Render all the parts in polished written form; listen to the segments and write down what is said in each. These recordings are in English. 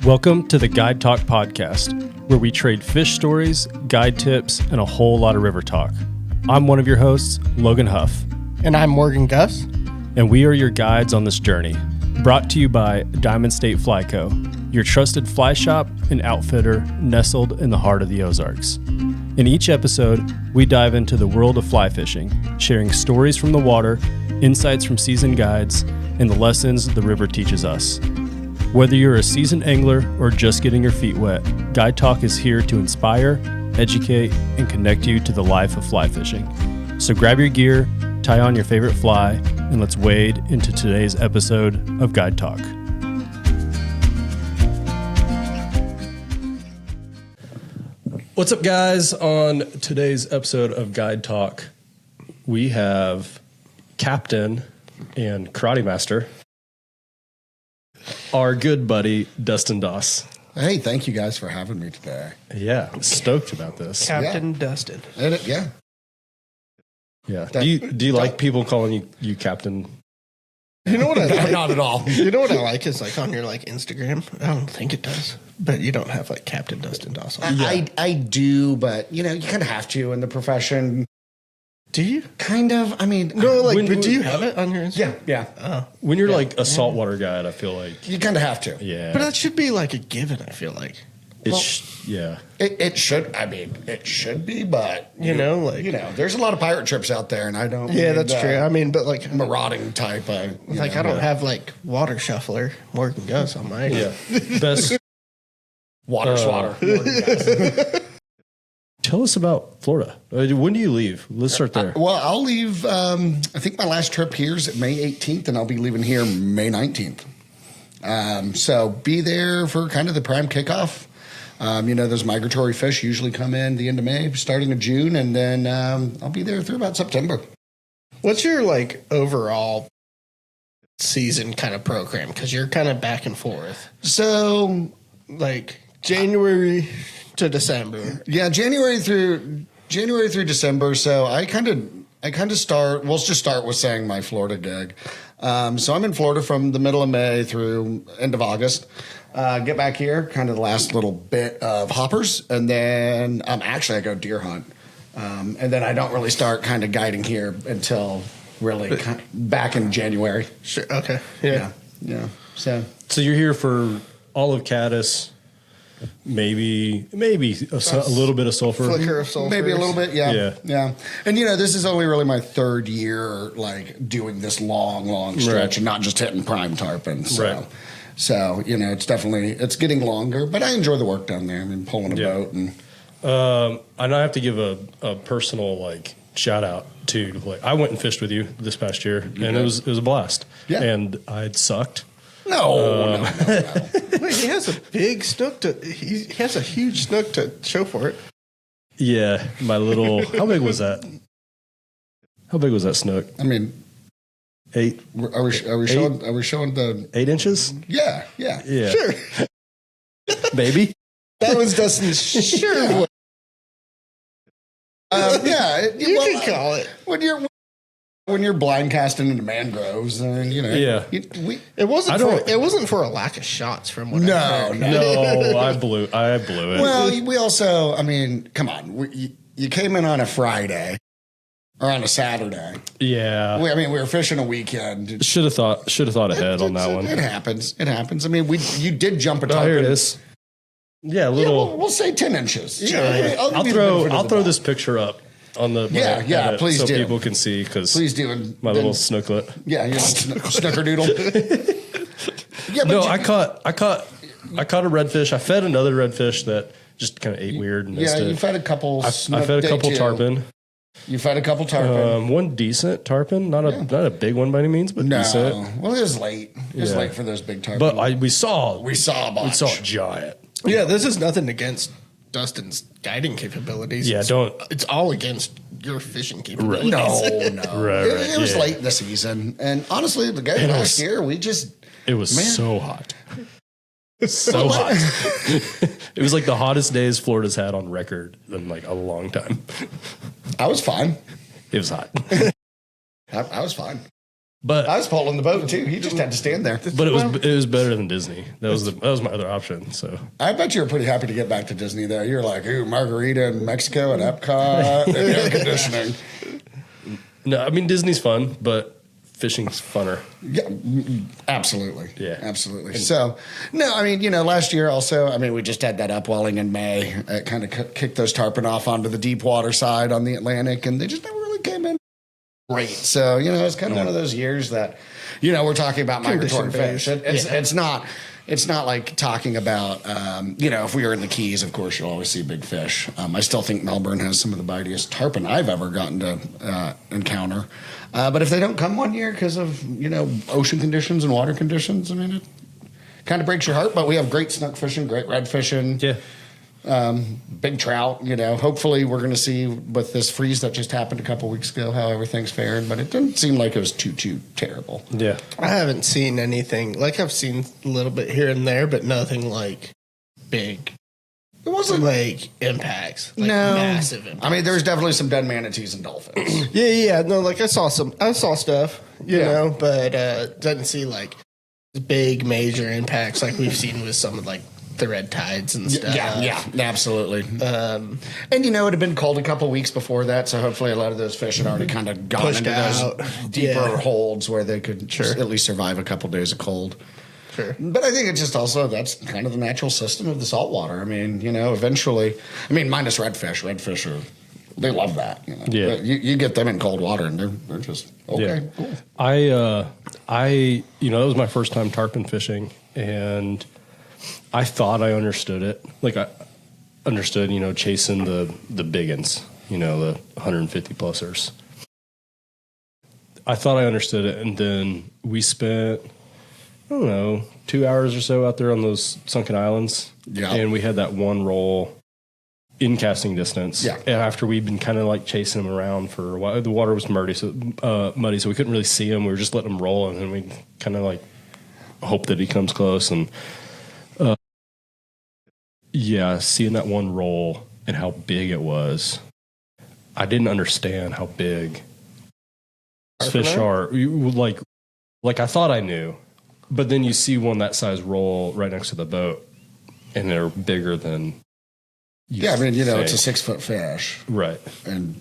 Welcome to the Guide Talk podcast, where we trade fish stories, guide tips, and a whole lot of river talk. I'm one of your hosts, Logan Huff. And I'm Morgan Gus. And we are your guides on this journey. Brought to you by Diamond State Fly Co., your trusted fly shop and outfitter nestled in the heart of the Ozarks. In each episode, we dive into the world of fly fishing, sharing stories from the water, insights from seasoned guides, and the lessons the river teaches us. Whether you're a seasoned angler or just getting your feet wet, Guide Talk is here to inspire, educate, and connect you to the life of fly fishing. So grab your gear, tie on your favorite fly, and let's wade into today's episode of Guide Talk. What's up, guys? On today's episode of Guide Talk, we have Captain and Karate Master, our good buddy, Dustin Doss. Hey, thank you guys for having me today. Yeah, stoked about this. Captain Dustin. Yeah. Do you like people calling you Captain? You know what I like? Not at all. You know what I like is like on your like Instagram. I don't think it does, but you don't have like Captain Dustin Doss on. I do, but you kind of have to in the profession. Do you? Kind of. I mean, No, like, but do you have it on your Instagram? yeah. When you're like a saltwater guide, I feel like You kind of have to. yeah, But that should be like a given, I feel like. yeah. It should. I mean, it should be, but there's a lot of pirate trips out there, and I don't. Yeah, need that's that trun I mean, but like, marauding type. I don't have like water shuffler Morgan Gus on my. Yeah, best. water swatter. Tell us about Florida. When do you leave? Let's start there. Well, I'll leave. I think my last trip here is May 18th, and I'll be leaving here May 19th. So be there for kind of the prime kickoff. Those migratory fish usually come in the end of May, starting of June, and then I'll be there through about September. What's your like overall season kind of program? Because you're kind of back and forth. So, Like January to December. yeah, January through December. So I kind of start. We'll just start with saying my Florida gig. So I'm in Florida from the middle of May through end of August. Get back here, kind of the last little bit of hoppers, and then I go deer hunt, and then I don't really start kind of guiding here until really back in January. Sure. Okay. Yeah. So you're here for all of Caddis, maybe a little bit of sulfur, Flicker of sulfur. maybe a little bit, Yeah. yeah. And this is only really my third year, like doing this long stretch, Right. and not just hitting prime tarpon. Right. So it's getting longer, but I enjoy the work down there. I mean, pulling a boat and. and I have to give a personal like shout out to I went and fished with you this past year, and it was a blast. Yeah. And I had sucked. No. Wait, he has a big snook he has a huge snook to show for it. Yeah, my little. How big was that? How big was that snook? I mean, 8. are we showing the 8 inches? Yeah. Sure. Baby. That was Dustin's sure. You can call it. When you're blind casting into mangroves, and Yeah. It wasn't for a lack of shots from what I heard. No, I blew it. Well, we also, I mean, come on, you came in on a Friday or on a Saturday. Yeah. We were fishing a weekend. Should have thought ahead on that one. It happens. I mean, you did jump a tarpon. Oh, here it is. Yeah, a little. We'll say 10 inches. I'll throw this picture up on the please so do. People can see because Please do. My little snooklet. Yeah, your snickerdoodle. Yeah, but no, I caught a redfish. I fed another redfish that just kind of ate weird. And you fed a couple. I fed a couple tarpon. You fed a couple tarpon. One decent tarpon, not a big one by any means, but decent. Well, it was late. It was late for those big tarpon. But we saw a bunch. We saw a giant. Yeah, this is nothing against Dustin's guiding capabilities. Yeah, It's all against your fishing capabilities. No. Right, It was late in the season, and honestly, the guy last year, it was so hot. So hot. It was like the hottest days Florida's had on record in like a long time. I was fine. It was hot. I was fine. But I was pulling the boat too. He just had to stand there. But it was better than Disney. That was my other option. So I bet you were pretty happy to get back to Disney there. You're like, ooh, margarita in Mexico at Epcot and air conditioning. No, I mean Disney's fun, but fishing's funner. Yeah, absolutely. Yeah, absolutely. So, no, I mean, last year also, I mean, we just had that upwelling in May. It kind of kicked those tarpon off onto the deep water side on the Atlantic, and they just never really came in. Great. So, it's kind of one of those years that, we're talking about migratory fish. It's not like talking about, if we were in the Keys, of course, you'll always see big fish. I still think Melbourne has some of the bitiest tarpon I've ever gotten to encounter. But if they don't come one year because of, ocean conditions and water conditions, I mean, it kind of breaks your heart. But we have great snook fishing, great red fishing. Yeah. Big trout, hopefully we're going to see with this freeze that just happened a couple weeks ago how everything's faring, but it didn't seem like it was too terrible. Yeah. I haven't seen anything. Like, I've seen a little bit here and there, but nothing like big. It wasn't like impacts. Like massive impacts. I mean, there's definitely some dead manatees and dolphins. Yeah. No, like I saw stuff, but doesn't see like big major impacts like we've seen with some of like the red tides and stuff. Yeah, absolutely. And it had been cold a couple weeks before that, so hopefully a lot of those fish had already kind of gone into those deeper holds where they could at least survive a couple days of cold. Sure. But I think it's just also that's kind of the natural system of the saltwater. I mean, eventually, minus redfish. Redfish they love that. Yeah. You get them in cold water and they're just okay. Yeah. Cool. I that was my first time tarpon fishing, and I thought I understood it. Like I understood, chasing the big uns, the 150 plusers. I thought I understood it, and then we spent, 2 hours or so out there on those sunken islands. Yeah. And we had that one roll in casting distance. Yeah. And after we'd been kind of like chasing him around for a while, the water was muddy, so we couldn't really see him. We were just letting him roll, and then we kind of like hope that he comes close. And seeing that one roll and how big it was, I didn't understand how big fish are. Like I thought I knew, but then you see one that size roll right next to the boat, and they're bigger than. It's a 6 foot fish, right? And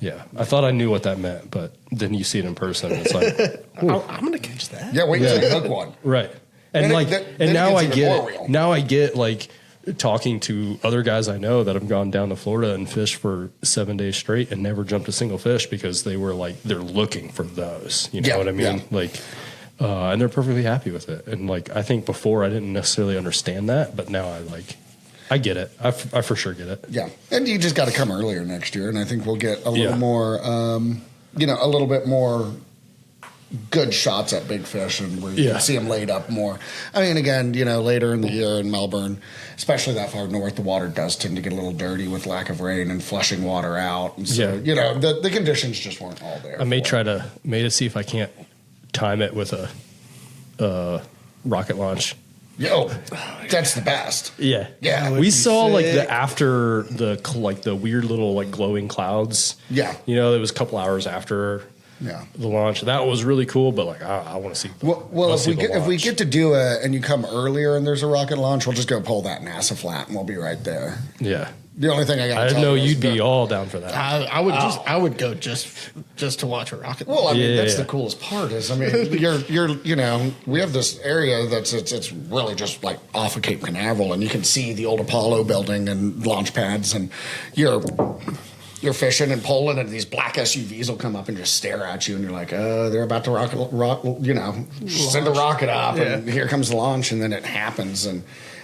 yeah, I thought I knew what that meant, but then you see it in person, and it's like, I'm gonna catch that. Yeah, wait until you hook one, right? And now I get like talking to other guys I know that have gone down to Florida and fished for 7 days straight and never jumped a single fish because they were like, they're looking for those. You know what I mean? Yeah. Like, and they're perfectly happy with it. And like, I think before I didn't necessarily understand that, but now I get it. I for sure get it. Yeah. And you just got to come earlier next year. And I think we'll get a little more, a little bit more good shots at big fish, and where you can see them laid up more. I mean, again, later in the year in Melbourne, especially that far north, the water does tend to get a little dirty with lack of rain and flushing water out. And so, the conditions just weren't all there. I may try to see if I can't time it with a rocket launch. Yo, that's the best. Yeah. We saw like after the weird little like glowing clouds. Yeah. It was a couple hours after the launch. That was really cool, but like I want to see. Well, if we get to do it and you come earlier and there's a rocket launch, we'll just go pull that NASA flat and we'll be right there. Yeah. The only thing I got to tell know you you'd be all down for that. I would go just to watch a rocket launch. Well, I mean, that's the coolest part is, I mean, you're we have this area that's it's really just like off of Cape Canaveral, and you can see the old Apollo building and launch pads, and you're fishing and pulling, and these black SUVs will come up and just stare at you, and you're like, they're about to send a rocket up, and here comes the launch, and then it happens, and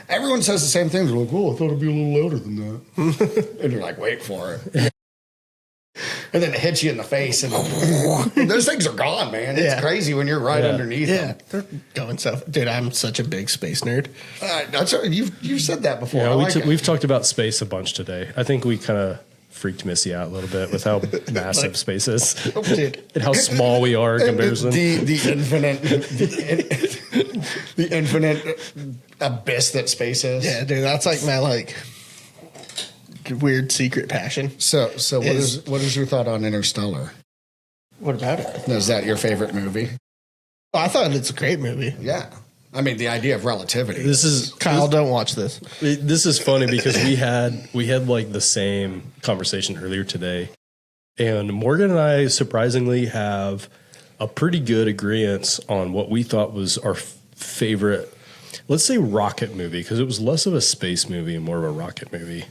everyone says the same thing. They're like, oh, I thought it'd be a little louder than that. And you're like, wait for it. And then it hits you in the face, and those things are gone, man. It's crazy when you're right underneath them. They're going so. Dude, I'm such a big space nerd. You've said that before. Yeah, we've talked about space a bunch today. I think we kind of freaked Missy out a little bit with how massive space is, dude, and how small we are in comparison. The infinite abyss that space is. Yeah, dude, that's like my weird secret passion. So what is your thought on Interstellar? What about it? Is that your favorite movie? Oh, I thought it's a great movie. Yeah. I mean, the idea of relativity. Kyle, don't watch this. This is funny because we had like the same conversation earlier today, and Morgan and I surprisingly have a pretty good agreement on what we thought was our favorite, let's say, rocket movie, because it was less of a space movie and more of a rocket movie.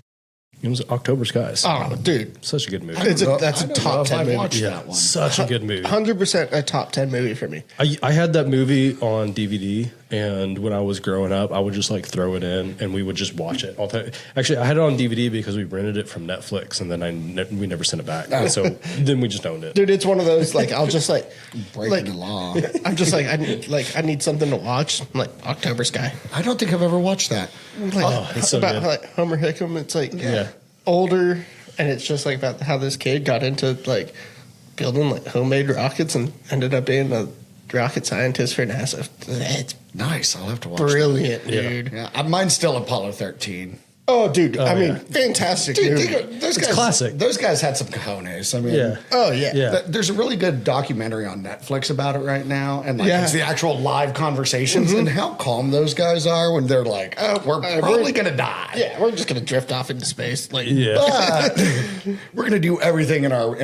It was October Skies. Oh, dude. Such a good movie. That's a top 10 movie. Watched Yeah, that one. such a good movie. 100% a top 10 movie for me. I had that movie on DVD, and when I was growing up, I would just like throw it in, and we would just watch it all the time. Actually, I had it on DVD because we rented it from Netflix, and then we never sent it back. So then we just owned it. Dude, it's one of those, like, I'll just, like... Breaking the law. I'm just like, I need something to watch. I'm like, October Sky. I don't think I've ever watched that. Like, it's so about good. like Homer Hickam. It's like Yeah. older, and it's just like about how this kid got into like building like homemade rockets and ended up being a rocket scientist for NASA. It's Nice. I'll have to watch that. brilliant, Yeah. dude. Yeah, mine's still Apollo 13. Oh, dude. I mean, yeah. fantastic Dude, movie. those It's guys, classic. Those guys had some cojones. I mean, Yeah. Oh, yeah. Yeah. There's a really good documentary on Netflix about it right now, and like Yeah. it's the actual live conversations and how calm those guys are when they're like, "Oh, we're probably gonna die. Yeah, we're just gonna drift off into space. Like, Yeah. But we're gonna do everything in our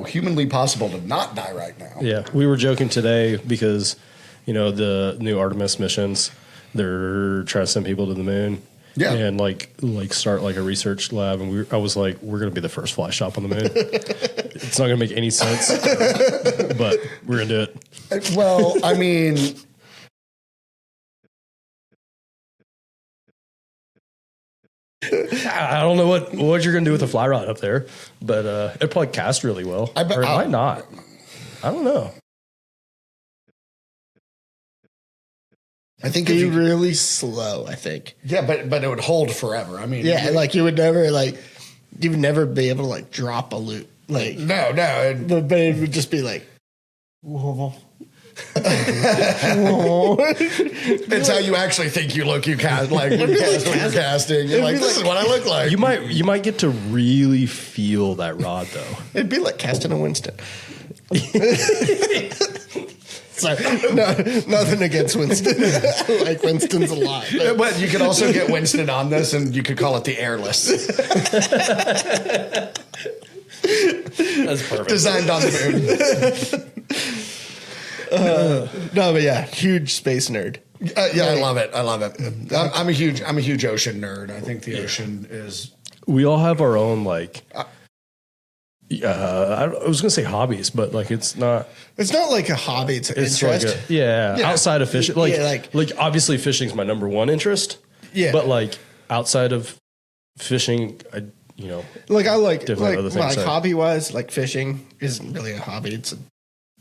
humanly possible to not die right now." Yeah, we were joking today because, the new Artemis missions, they're trying to send people to the moon. Yeah. And like start like a research lab, and I was like, we're gonna be the first fly shop on the moon. It's not gonna make any sense, but we're gonna do it. Well, I mean, I don't know what you're gonna do with a fly rod up there, but it'd probably cast really well. I bet- or it might not. I don't know. I think if be you, really slow, I think. yeah, but it would hold forever. I mean, Yeah, like you would never be able to like drop a loop. Like, no, but it would just be like, whoa. it's how you actually think you look. You cast like when you cast when you're casting. You're like, this is what I look like. You might get to really feel that rod though. It'd be like casting a Winston. Sorry, no, nothing against Winston. Like Winston's alive. But you could also get Winston on this, and you could call it the airless. That's perfect. Designed on the moon. No, but yeah, huge space nerd. Yeah, I love it. I love it. I'm a huge ocean nerd. I think the ocean is. We all have our own like. I was gonna say hobbies, but like it's not. It's not like a hobby; it's an interest. Like outside of fishing. Like, Yeah, like obviously fishing's my number one interest. Yeah. But like outside of fishing, Like I like Different other things, like so. hobby wise, like fishing isn't really a hobby; it's a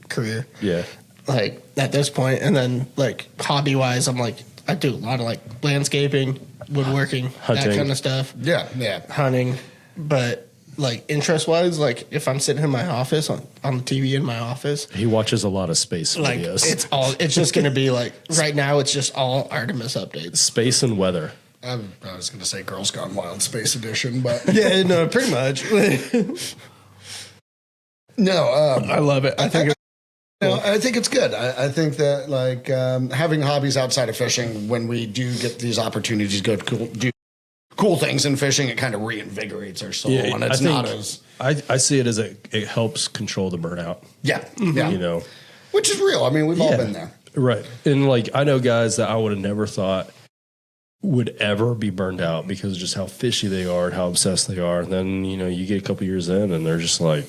career. yeah. Like at this point, and then like hobby wise, I'm like I do a lot of like landscaping, woodworking, Hunting. that kind of stuff. Yeah. Hunting, but like interest wise, like if I'm sitting in my office on the TV in my office, He watches a lot of space like videos. it's just gonna be like right now it's just all Artemis updates. Space and weather. I was going to say Girls Gone Wild Space Edition, but Yeah, no, pretty much. no. I love it. I think I think it's good. I think that like having hobbies outside of fishing, when we do get these opportunities to go do cool things in fishing, it kind of reinvigorates our soul, and it's not as I see it as it helps control the burnout. yeah. Which is real. I mean, we've all been there. Right. And like I know guys that I would have never thought would ever be burned out because of just how fishy they are and how obsessed they are. And then, you get a couple years in and they're just not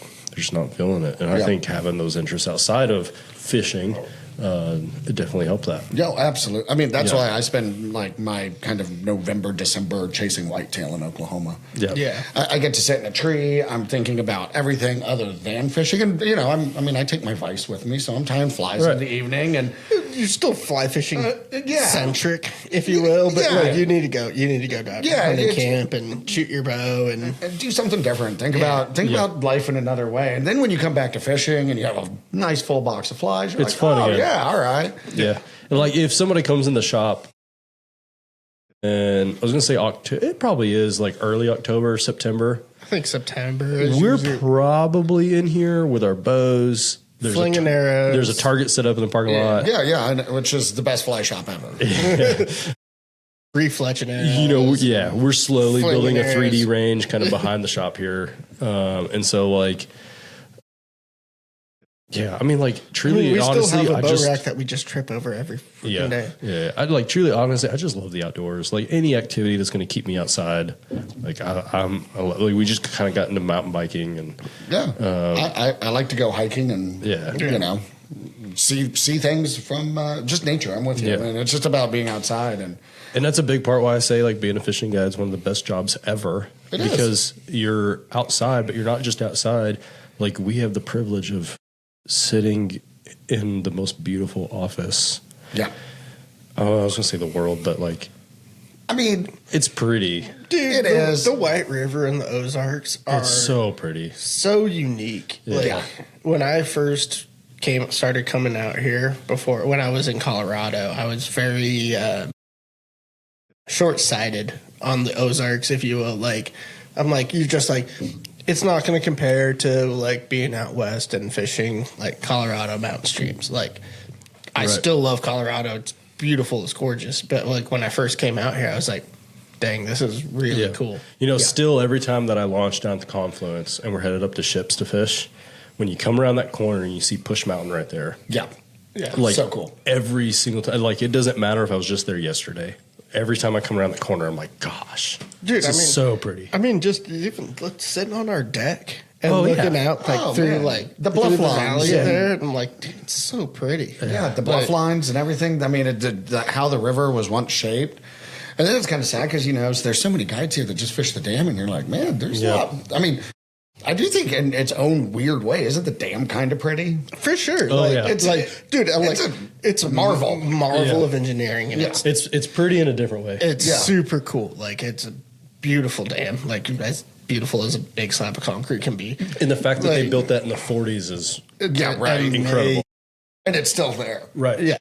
feeling it. And I think having those interests outside of fishing, it definitely helped that. Yeah, absolutely. I mean, that's why I spend like my kind of November, December chasing whitetail in Oklahoma. yeah. I get to sit in a tree. I'm thinking about everything other than fishing, and I take my vice with me, so I'm tying flies in the evening, and You're still fly fishing yeah. centric, if you will, but Yeah. like, you need to go to hunting camp and shoot your bow and do something different. Think about life in another way, and then when you come back to fishing and you have a nice full box of flies, you're It's like, fun oh, again. yeah, all right. Yeah. And like if somebody comes in the shop and I was going to say October, it probably is like early October, September. I think September. Is We're usually probably in here with our bows. flinging arrows. There's a target set up in the parking lot. Yeah, which is the best fly shop ever. Refletching arrows. We're slowly Flinging building a 3D arrows. range kind of behind the shop here. And so, like, yeah, I mean, like, truly, we honestly, still have a I bow rack that we just trip over every freaking day. Yeah. I'd like, truly, honestly, I just love the outdoors. Like, any activity that's going to keep me outside. Like, we just kind of got into mountain biking and I like to go hiking and you know, see things from just nature. I'm with you. Yeah. I mean, it's just about being outside And that's a big part why I say, like, being a fishing guide is one of the best jobs ever. It is. Because you're outside, but you're not just outside. Like, we have the privilege of sitting in the most beautiful office. Yeah. I was going to say the world, but, like, I mean, it's pretty. Dude, It is. The White River and the Ozarks are It's so pretty. so unique. Yeah. Like when I first started coming out here when I was in Colorado, I was very short-sighted on the Ozarks, if you will. Like, I'm like, you're just like, it's not going to compare to like being out west and fishing like Colorado mountain streams. Like, I still love Colorado. It's beautiful. It's gorgeous. But like when I first came out here, I was like, dang, this is really cool. You know, still every time that I launch down to Confluence and we're headed up to Ships to fish, when you come around that corner and you see Push Mountain right there. yeah. Like, so cool. Every single time. Like, it doesn't matter if I was just there yesterday. Every time I come around the corner, I'm like, gosh, Dude, this is so pretty. I mean, just even sitting on our deck and Oh, yeah. looking out like through man. like The bluff through lines, valley yeah. there. I'm like, dude, it's so pretty. Yeah, the bluff lines and everything. I mean, how the river was once shaped. And then it's kind of sad because, you know, there's so many guides here that just fish the dam, and you're like, man, there's a lot. I mean, I do think in its own weird way, isn't the dam kind of pretty? For sure. Oh, like, yeah. It's like, dude, it's a marvel of engineering. And It's pretty in a different way. it's super cool. Like, it's a beautiful dam. Like, as beautiful as a big slab of concrete can be. And the fact that they like- built that in the 40s is And incredible. And it's still there. Right. Yeah.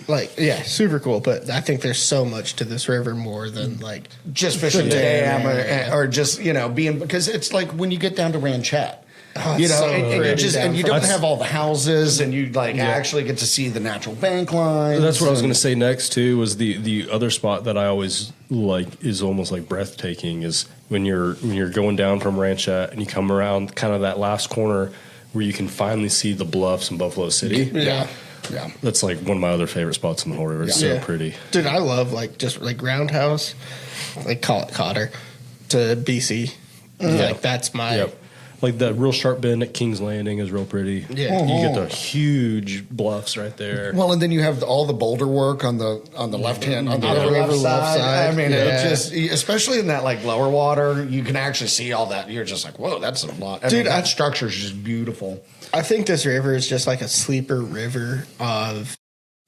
Like, super cool. But I think there's so much to this river more than like Just fishing the dam, dam or just, you know, being, because it's like when you get down to Ranchette. Oh, You know, so and you pretty just down and you from- don't have all the houses, and you like actually get to see the natural bank lines. That's what I was going to say next too. Was the other spot that I always like is almost like breathtaking is when you're going down from Ranchette and you come around kind of that last corner where you can finally see the bluffs in Buffalo City. Yeah. That's like one of my other favorite spots in the whole river. It's so pretty. Dude, I love like just like Roundhouse, like call it Cotter to BC. Like that's my Yep. Like the real sharp bend at King's Landing is real pretty. Yeah. You get the huge bluffs right there. Well, and then you have all the boulder work on the left hand on the river left side. I mean, it just, especially in that like lower water, you can actually see all that. You're just like, whoa, that's a lot. I mean, that structure is just beautiful. I think this river is just like a sleeper river of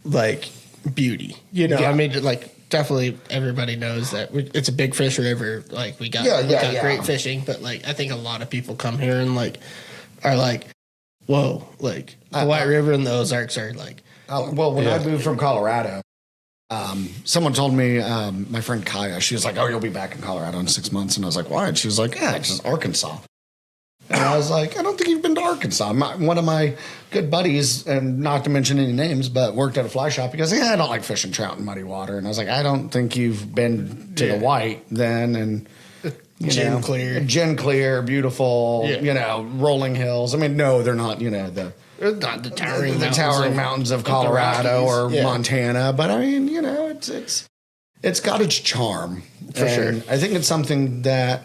like beauty. You know, I mean, like definitely everybody knows that it's a big fish river. Like we got great fishing, but like I think a lot of people come here and like are like, whoa, like the White River and the Ozarks are like. Well, when I moved from Colorado, someone told me, my friend Kaya, she was like, oh, you'll be back in Colorado in 6 months. And I was like, why? And she was like, yeah, it's just Arkansas. And I was like, I don't think you've been to Arkansas. One of my good buddies, and not to mention any names, but worked at a fly shop. He goes, yeah, I don't like fishing trout in muddy water. And I was like, I don't think you've been to the White then. And Gin clear, beautiful, you know, rolling hills. I mean, no, they're not, you know, Not the towering mountains of Colorado or Montana, but I mean, you know, it's got its charm for sure. I think it's something that,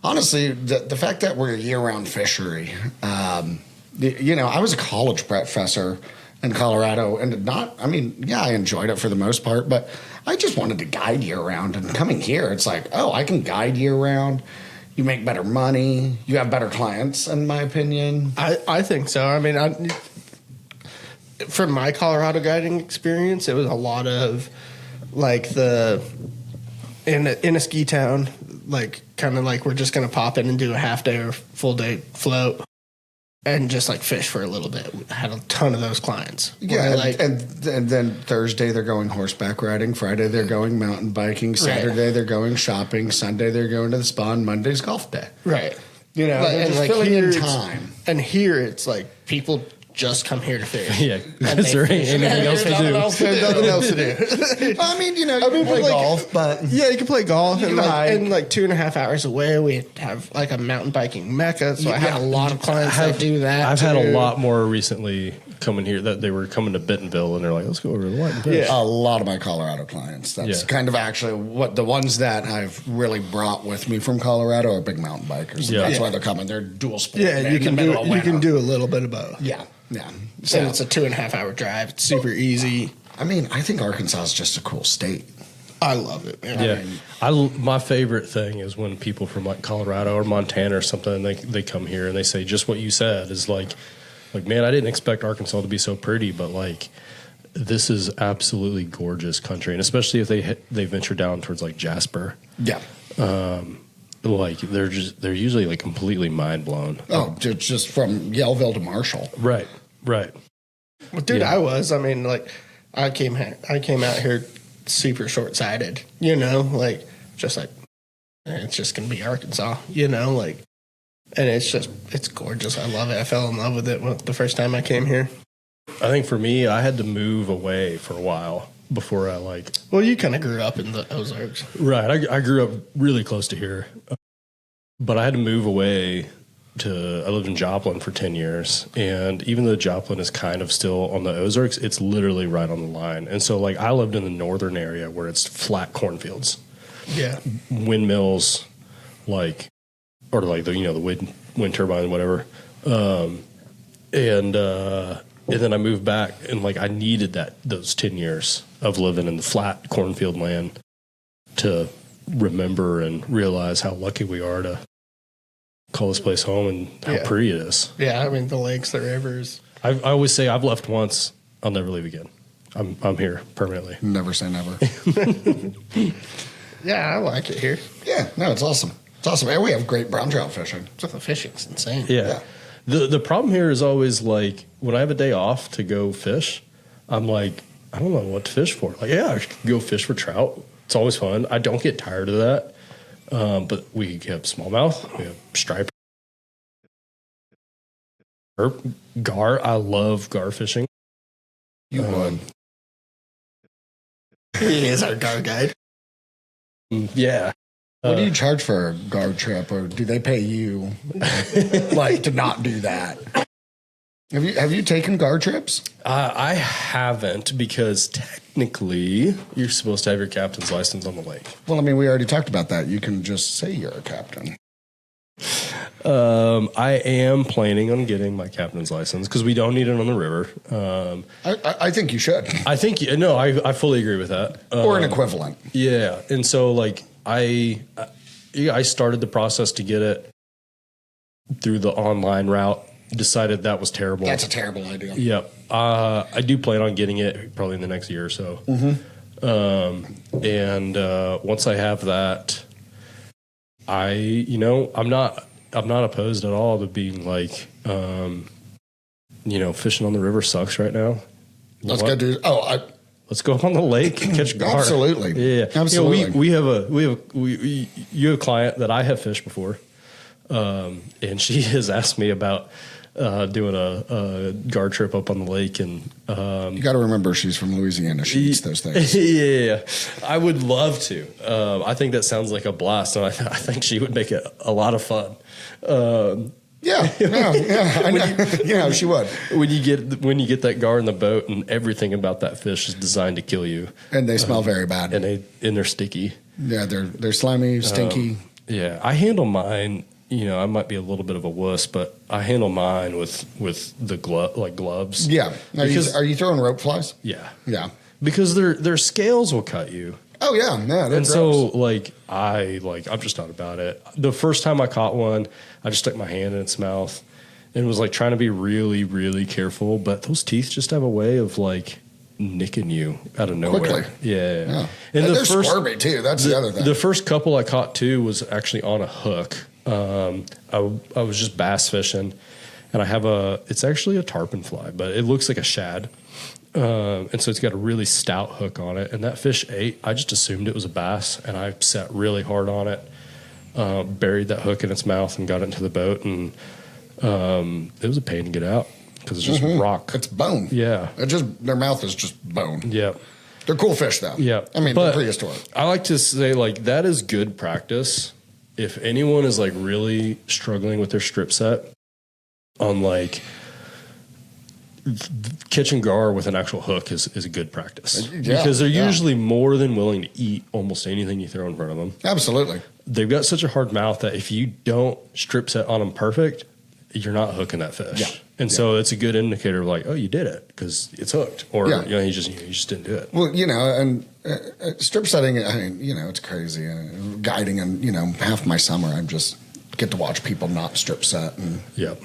honestly, the fact that we're a year-round fishery, you know, I was a college professor in Colorado, and I enjoyed it for the most part, but I just wanted to guide year-round. And coming here, it's like, oh, I can guide year-round. You make better money. You have better clients, in my opinion. I think so. I mean, from my Colorado guiding experience, it was a lot of like in a ski town, like kind of like we're just going to pop in and do a half day or full day float. and just like fish for a little bit. I had a ton of those clients. Yeah, and then Thursday they're going horseback riding. Friday they're going mountain biking. Saturday they're going shopping. Sunday they're going to the spa. And Monday's golf day. Right. You know, they're just filling in time. And here it's like people just come here to fish. Yeah, because there ain't anything else to do. There's nothing else to do. I mean, you know, you can play golf, but yeah, you can play golf, and like 2.5 hours away, we have like a mountain biking mecca. So I have a lot of clients that do that. I've had a lot more recently coming here that they were coming to Bentonville, and they're like, "Let's go over to the White and Fish." A lot of my Colorado clients. That's kind of actually what the ones that I've really brought with me from Colorado are big mountain bikers. Yeah. That's why they're coming. They're dual sport. Yeah, you can do a little bit of both. Yeah. Yeah. So it's a 2.5 hour drive. It's super easy. I mean, I think Arkansas is just a cool state. I love it, man. Yeah. My favorite thing is when people from like Colorado or Montana or something, they come here and they say just what you said is like, man, I didn't expect Arkansas to be so pretty, but like this is absolutely gorgeous country. And especially if they venture down towards like Jasper. Yeah. Like they're usually like completely mind blown. Oh, just from Yellville to Marshall. Right. Well, dude, yeah. I came out here super short sighted, you know, like just like it's just gonna be Arkansas, you know, like, and it's gorgeous. I love it. I fell in love with it the first time I came here. I think for me, I had to move away for a while before I like. Well, you kind of grew up in the Ozarks, right? I grew up really close to here, but I had to move away. I lived in Joplin for 10 years, and even though Joplin is kind of still on the Ozarks, it's literally right on the line. And so, like, I lived in the northern area where it's flat cornfields, windmills, like, or like the wind turbine, whatever. And then I moved back, and like I needed those 10 years of living in the flat cornfield land to remember and realize how lucky we are to call this place home and how pretty it is. Yeah, I mean the lakes, the rivers. I always say I've left once, I'll never leave again. I'm here permanently. Never say never. Yeah, I like it here. Yeah, no, it's awesome. It's awesome. And we have great brown trout fishing. The fishing's insane. Yeah. The problem here is always like when I have a day off to go fish, I'm like, I don't know what to fish for. Like, yeah, I should go fish for trout. It's always fun. I don't get tired of that. But we have smallmouth, we have striper, gar. I love gar fishing. You would. He is our gar guide. Yeah. What do you charge for a gar trip, or do they pay you like to not do that? Have you taken gar trips? I haven't, because technically you're supposed to have your captain's license on the lake. Well, I mean, we already talked about that. You can just say you're a captain. I am planning on getting my captain's license because we don't need it on the river. I think you should. I fully agree with that. Or an equivalent. Yeah. And so like I started the process to get it through the online route. Decided that was terrible. That's a terrible idea. Yep. I do plan on getting it probably in the next year or so. Mm-hmm. And once I have that, I'm not opposed at all to being like, fishing on the river sucks right now. Let's go do. Let's go up on the lake and catch gar. Absolutely. Yeah. Absolutely. You have a client that I have fished before. And she has asked me about doing a gar trip up on the lake, and you got to remember she's from Louisiana. She eats those things. Yeah, I would love to. I think that sounds like a blast, and I think she would make it a lot of fun. Yeah, I know. She would. When you get that gar in the boat, and everything about that fish is designed to kill you, and they smell very bad, and they're sticky. Yeah, they're slimy, stinky. Yeah, I handle mine. I might be a little bit of a wuss, but I handle mine with the gloves. Yeah. Are you throwing rope flies? Yeah. Yeah. Because their scales will cut you. Oh yeah. Yeah. And so I'm just not about it. The first time I caught one, I just stuck my hand in its mouth and was like trying to be really, really careful. But those teeth just have a way of like nicking you out of nowhere. Quickly. Yeah. And they're squirmy too. That's the other thing. The first couple I caught too was actually on a hook. I was just bass fishing, and I have it's actually a tarpon fly, but it looks like a shad. And so it's got a really stout hook on it, and that fish ate. I just assumed it was a bass, and I set really hard on it, buried that hook in its mouth and got it into the boat, and it was a pain to get out because it's just rock. It's bone. Yeah. Their mouth is just bone. Yeah. They're cool fish, though. Yeah. I mean, they're prehistoric. I like to say, like, that is good practice. If anyone is, like, really struggling with their strip set on, like, catch and gar with an actual hook is a good practice. Because they're usually more than willing to eat almost anything you throw in front of them. Absolutely. They've got such a hard mouth that if you don't strip set on them perfect, you're not hooking that fish. Yeah. And so it's a good indicator of like, oh, you did it because it's hooked, or you just didn't do it. Well, and strip setting, I mean, it's crazy. Guiding, and half my summer, I'm just get to watch people not strip set, and you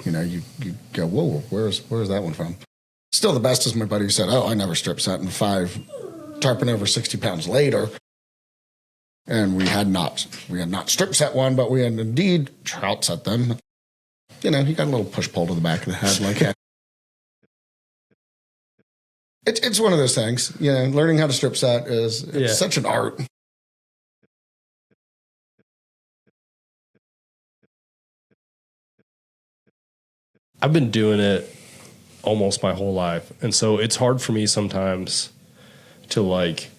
go, whoa, where's that one from? Still, the best is my buddy who said, oh, I never strip set, and 5 tarpon over 60 pounds later, and we had not strip set one, but we had indeed trout set them. He got a little push pull to the back of the head, like it's one of those things. Learning how to strip set is such an art. I've been doing it almost my whole life, and so it's hard for me sometimes to like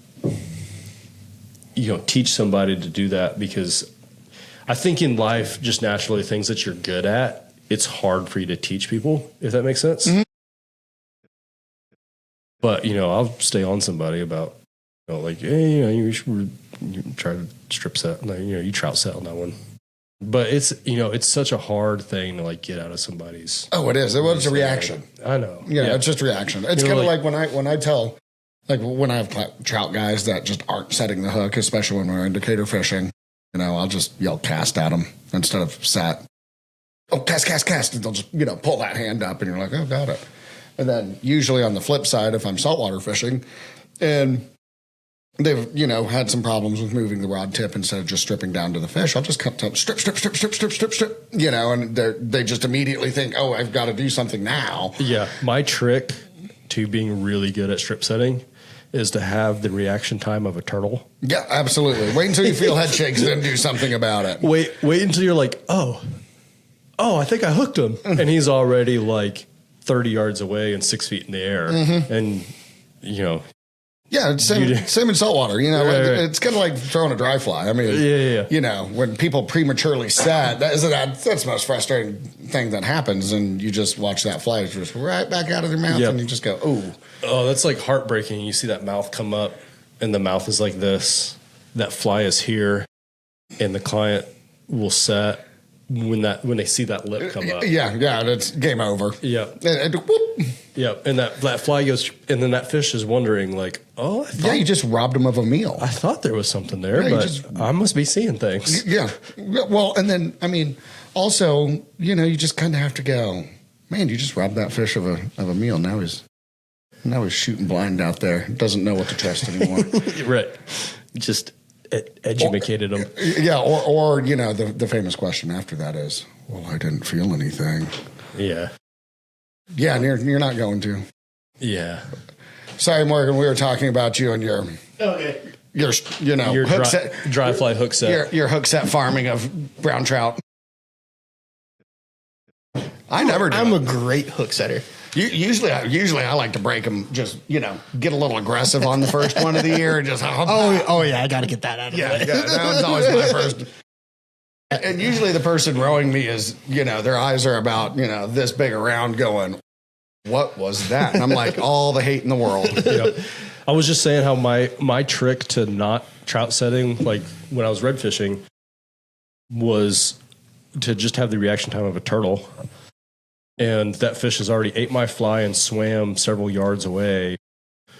teach somebody to do that, because I think in life, just naturally, things that you're good at, it's hard for you to teach people, if that makes sense. Mm-hmm. But, I'll stay on somebody about, like, hey, you should try to strip set, you trout set on that one. But it's, it's such a hard thing to like get out of somebody's. Oh, it is. It's a reaction. I know. It's just reaction. It's kind of like when I tell, like when I have trout guys that just aren't setting the hook, especially when we're indicator fishing, I'll just yell cast at them instead of set. Oh, cast. And they'll just, pull that hand up and you're like, oh, got it. And then usually on the flip side, if I'm saltwater fishing and they've, had some problems with moving the rod tip instead of just stripping down to the fish, I'll just cut to strip, and they just immediately think, oh, I've got to do something now. Yeah. My trick to being really good at strip setting is to have the reaction time of a turtle. Yeah, absolutely. Wait until you feel head shakes, then do something about it. Wait until you're like, oh, I think I hooked him. And he's already like 30 yards away and 6 feet in the air. Mm-hmm. And, yeah, it's same in saltwater. Right. It's kind of like throwing a dry fly. I mean, when people prematurely set, that's the most frustrating thing that happens. And you just watch that fly just right back out of their mouth, and you just go, ooh. Oh, that's like heartbreaking. You see that mouth come up, and the mouth is like this. That fly is here, and the client will set when they see that lip come up. Yeah, it's game over. Yeah. And whoop. Yeah, and that fly goes, and then that fish is wondering, like, oh, you just robbed him of a meal. I thought there was something there, but I must be seeing things. Yeah. Well, and then, I mean, also, you just kind of have to go, man, you just robbed that fish of a meal. Now he's shooting blind out there. Doesn't know what to trust anymore. Right. Just educated him. Yeah, or the famous question after that is, well, I didn't feel anything. Yeah. Yeah, and you're not going to. Yeah. Sorry, Morgan, we were talking about you and your hook set, dry fly hook set. Your hook set farming of brown trout. I never do. I'm a great hook setter. Usually I like to break them, just, get a little aggressive on the first one of the year and just, oh yeah, I got to get that out of the way. Yeah, that was always my first. And usually the person rowing me is, their eyes are about, this big around going, what was that? And I'm like, all the hate in the world. Yep. I was just saying how my trick to not trout setting, like when I was red fishing, was to just have the reaction time of a turtle. And that fish has already ate my fly and swam several yards away.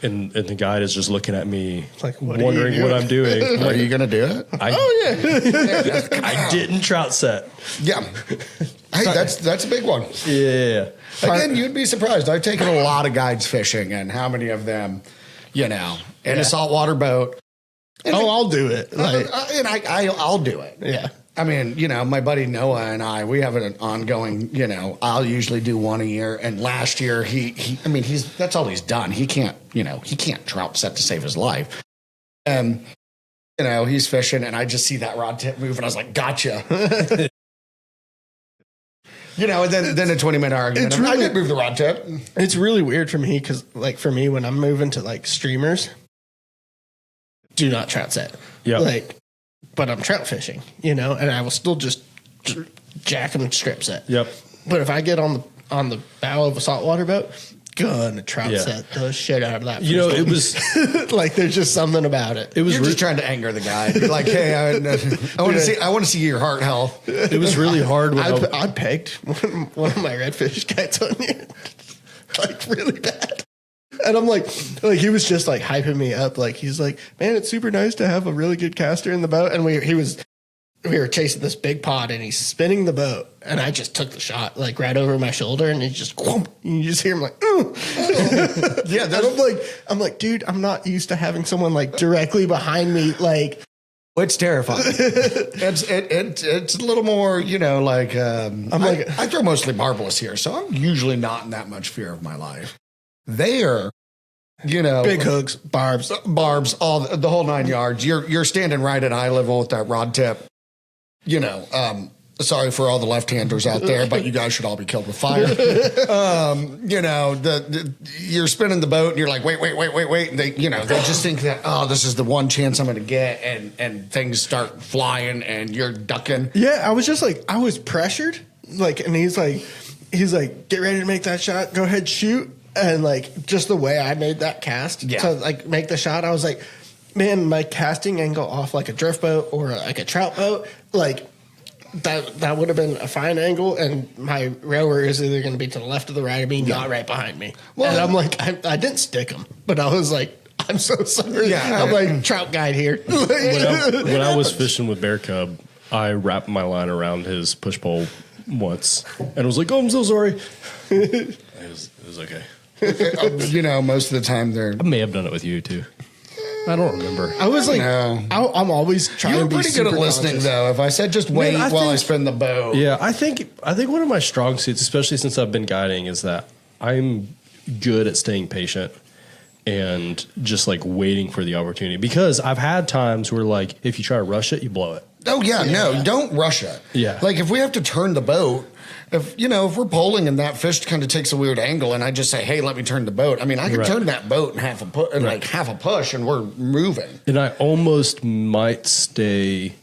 And the guide is just looking at me, like wondering what I'm doing. Are you going to do it? I didn't trout set. Yeah. Hey, that's a big one. Yeah. Again, you'd be surprised. I've taken a lot of guides fishing, and how many of them, in a saltwater boat. I'll do it. I'll do it. Yeah. I mean, my buddy Noah and I, we have an ongoing, I'll usually do one a year. And last year that's all he's done. He can't trout set to save his life. And, he's fishing and I just see that rod tip move and I was like, gotcha. And then a 20-minute argument. I didn't move the rod tip. It's really weird for me because, like, for me, when I'm moving to, like, streamers, do not trout set. Yeah. Like, but I'm trout fishing, and I will still just jack them strip set. Yep. But if I get on the bow of a saltwater boat, gonna trout set the shit out of that. It was like there's just something about it. You're just trying to anger the guy. You're like, hey, I want to see your heart health. It was really hard. When I pegged one of my redfish guys on you, like really bad. And I'm like he was just like hyping me up. Like he's like, man, it's super nice to have a really good caster in the boat. And we were chasing this big pod and he's spinning the boat. And I just took the shot like right over my shoulder and he just, whoomp, and you just hear him like, ooh. Yeah. And I'm like, dude, I'm not used to having someone like directly behind me. Like, it's terrifying. It's a little more, I throw mostly barbless here. So I'm usually not in that much fear of my life. There, big hooks, barbs, all the whole 9 yards. You're standing right at eye level with that rod tip. Sorry for all the left-handers out there, but you guys should all be killed with fire. You're spinning the boat and you're like, wait. And they just think that, this is the one chance I'm going to get. And things start flying and you're ducking. Yeah. I was just like, I was pressured. Like, and he's like, get ready to make that shot. Go ahead, shoot. And like, just the way I made that cast to like make the shot, I was like, man, my casting angle off like a drift boat or like a trout boat, like that would have been a fine angle. And my rower is either going to be to the left or the right of me, not right behind me. Well, and I'm like, I didn't stick him, but I was like, I'm so sorry. Yeah, I'm like trout guide here. when I was fishing with Bear Cub, I wrapped my line around his push pole once and was like, oh, I'm so sorry. It was okay. Most of the time I may have done it with you too. I don't remember. I was like, no. I'm always trying to be pretty good at listening, though. If I said just wait while I spin the boat. Yeah, I think one of my strong suits, especially since I've been guiding, is that I'm good at staying patient and just like waiting for the opportunity. Because I've had times where like if you try to rush it, you blow it. Oh yeah, no, don't rush it. Yeah, like if we have to turn the boat. If we're polling and that fish kind of takes a weird angle and I just say, hey, let me turn the boat. I mean, I can turn that boat in half a push and we're moving. And I almost might stay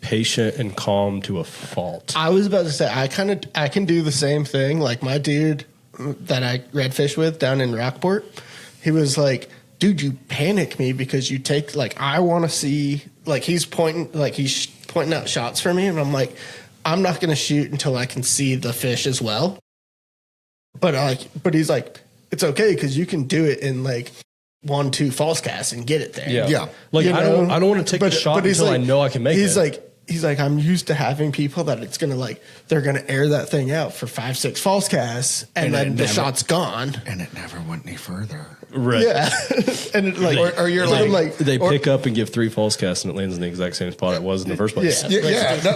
patient and calm to a fault. I was about to say, I can do the same thing. Like my dude that I redfish with down in Rockport, he was like, dude, you panic me because you take, like, I want to see, like he's pointing out shots for me. And I'm like, I'm not going to shoot until I can see the fish as well. But he's like, it's okay because you can do it in like 1-2 false casts and get it there. Yeah. Like I don't want to take the shot until I know I can make it. He's like, I'm used to having people that it's going to like, they're going to air that thing out for 5-6 false casts and then the shot's gone. And it never went any further. Right. Yeah. And it like, or you're like, they pick up and give 3 false casts and it lands in the exact same spot it was in the first place.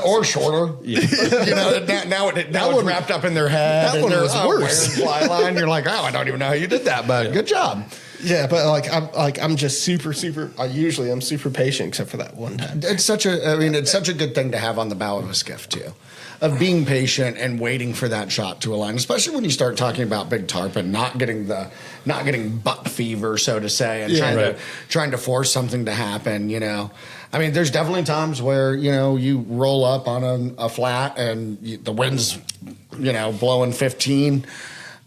Or shorter. Yeah. Now it's wrapped up in their head. That one was worse. Fly line. You're like, I don't even know how you did that, but good job. Yeah, but I'm just super. I'm super patient, except for that one time. It's such a good thing to have on the bow of a skiff too, of being patient and waiting for that shot to align. Especially when you start talking about big tarpon, not getting buck fever, so to say, and trying to force something to happen. I mean, there's definitely times where you roll up on a flat and the wind's blowing 15.